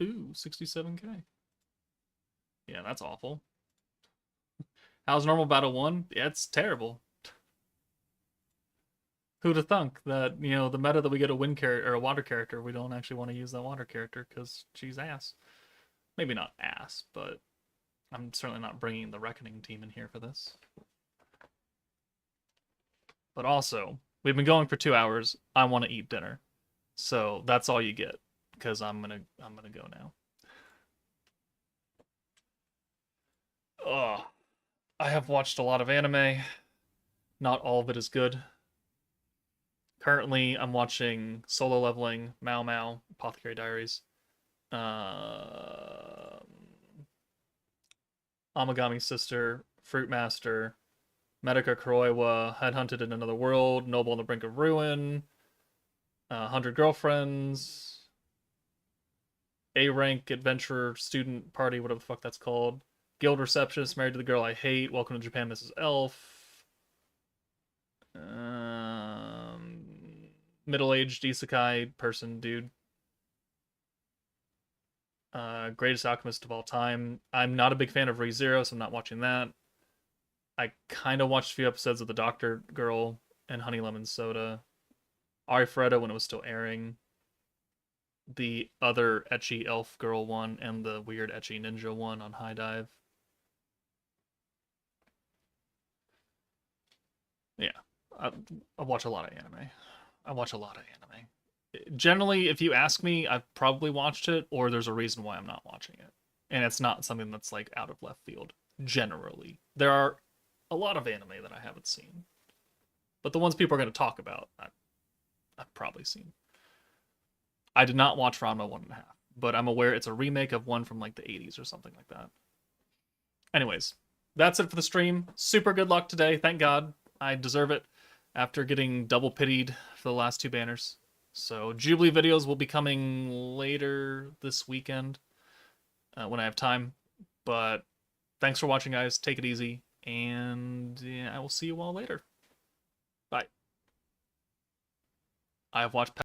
Ooh, 67k. Yeah, that's awful. How's normal battle 1? Yeah, it's terrible. Who'd have thunk that, you know, the meta that we get a wind character or a water character, we don't actually want to use that water character because she's ass. Maybe not ass, but I'm certainly not bringing the Reckoning team in here for this. But also, we've been going for 2 hours. I want to eat dinner, so that's all you get because I'm gonna go now. Ugh. I have watched a lot of anime. Not all of it is good. Currently, I'm watching Solo Leveling, Mao Mao, Apothecary Diaries, uh, Amagami Sister, Fruit Master, Medica Kuroiwa, Headhunted in Another World, Noble on the Brink of Ruin, 100 Girlfriends, A Rank Adventurer Student Party, whatever the fuck that's called, Guild Receptionist, Married to the Girl I Hate, Welcome to Japan, Mrs. Elf, middle-aged isekai person dude, Greatest Alchemist of All Time. I'm not a big fan of ReZero, so I'm not watching that. I kind of watched a few episodes of The Doctor Girl and Honey Lemon Soda. Arifreda when it was still airing. The other ecchi elf girl one and the weird ecchi ninja one on High Dive. Yeah, I, I watch a lot of anime. I watch a lot of anime. Generally, if you ask me, I've probably watched it, or there's a reason why I'm not watching it. And it's not something that's like out of left field. Generally, there are a lot of anime that I haven't seen, but the ones people are going to talk about, I've probably seen. I did not watch Ranma 1.5, but I'm aware it's a remake of one from like the 80s or something like that. Anyways, that's it for the stream. Super good luck today. Thank God. I deserve it after getting double pitied for the last two banners. So Jubilee videos will be coming later this weekend when I have time. But thanks for watching, guys. Take it easy, and yeah, I will see you all later. Bye. I have watched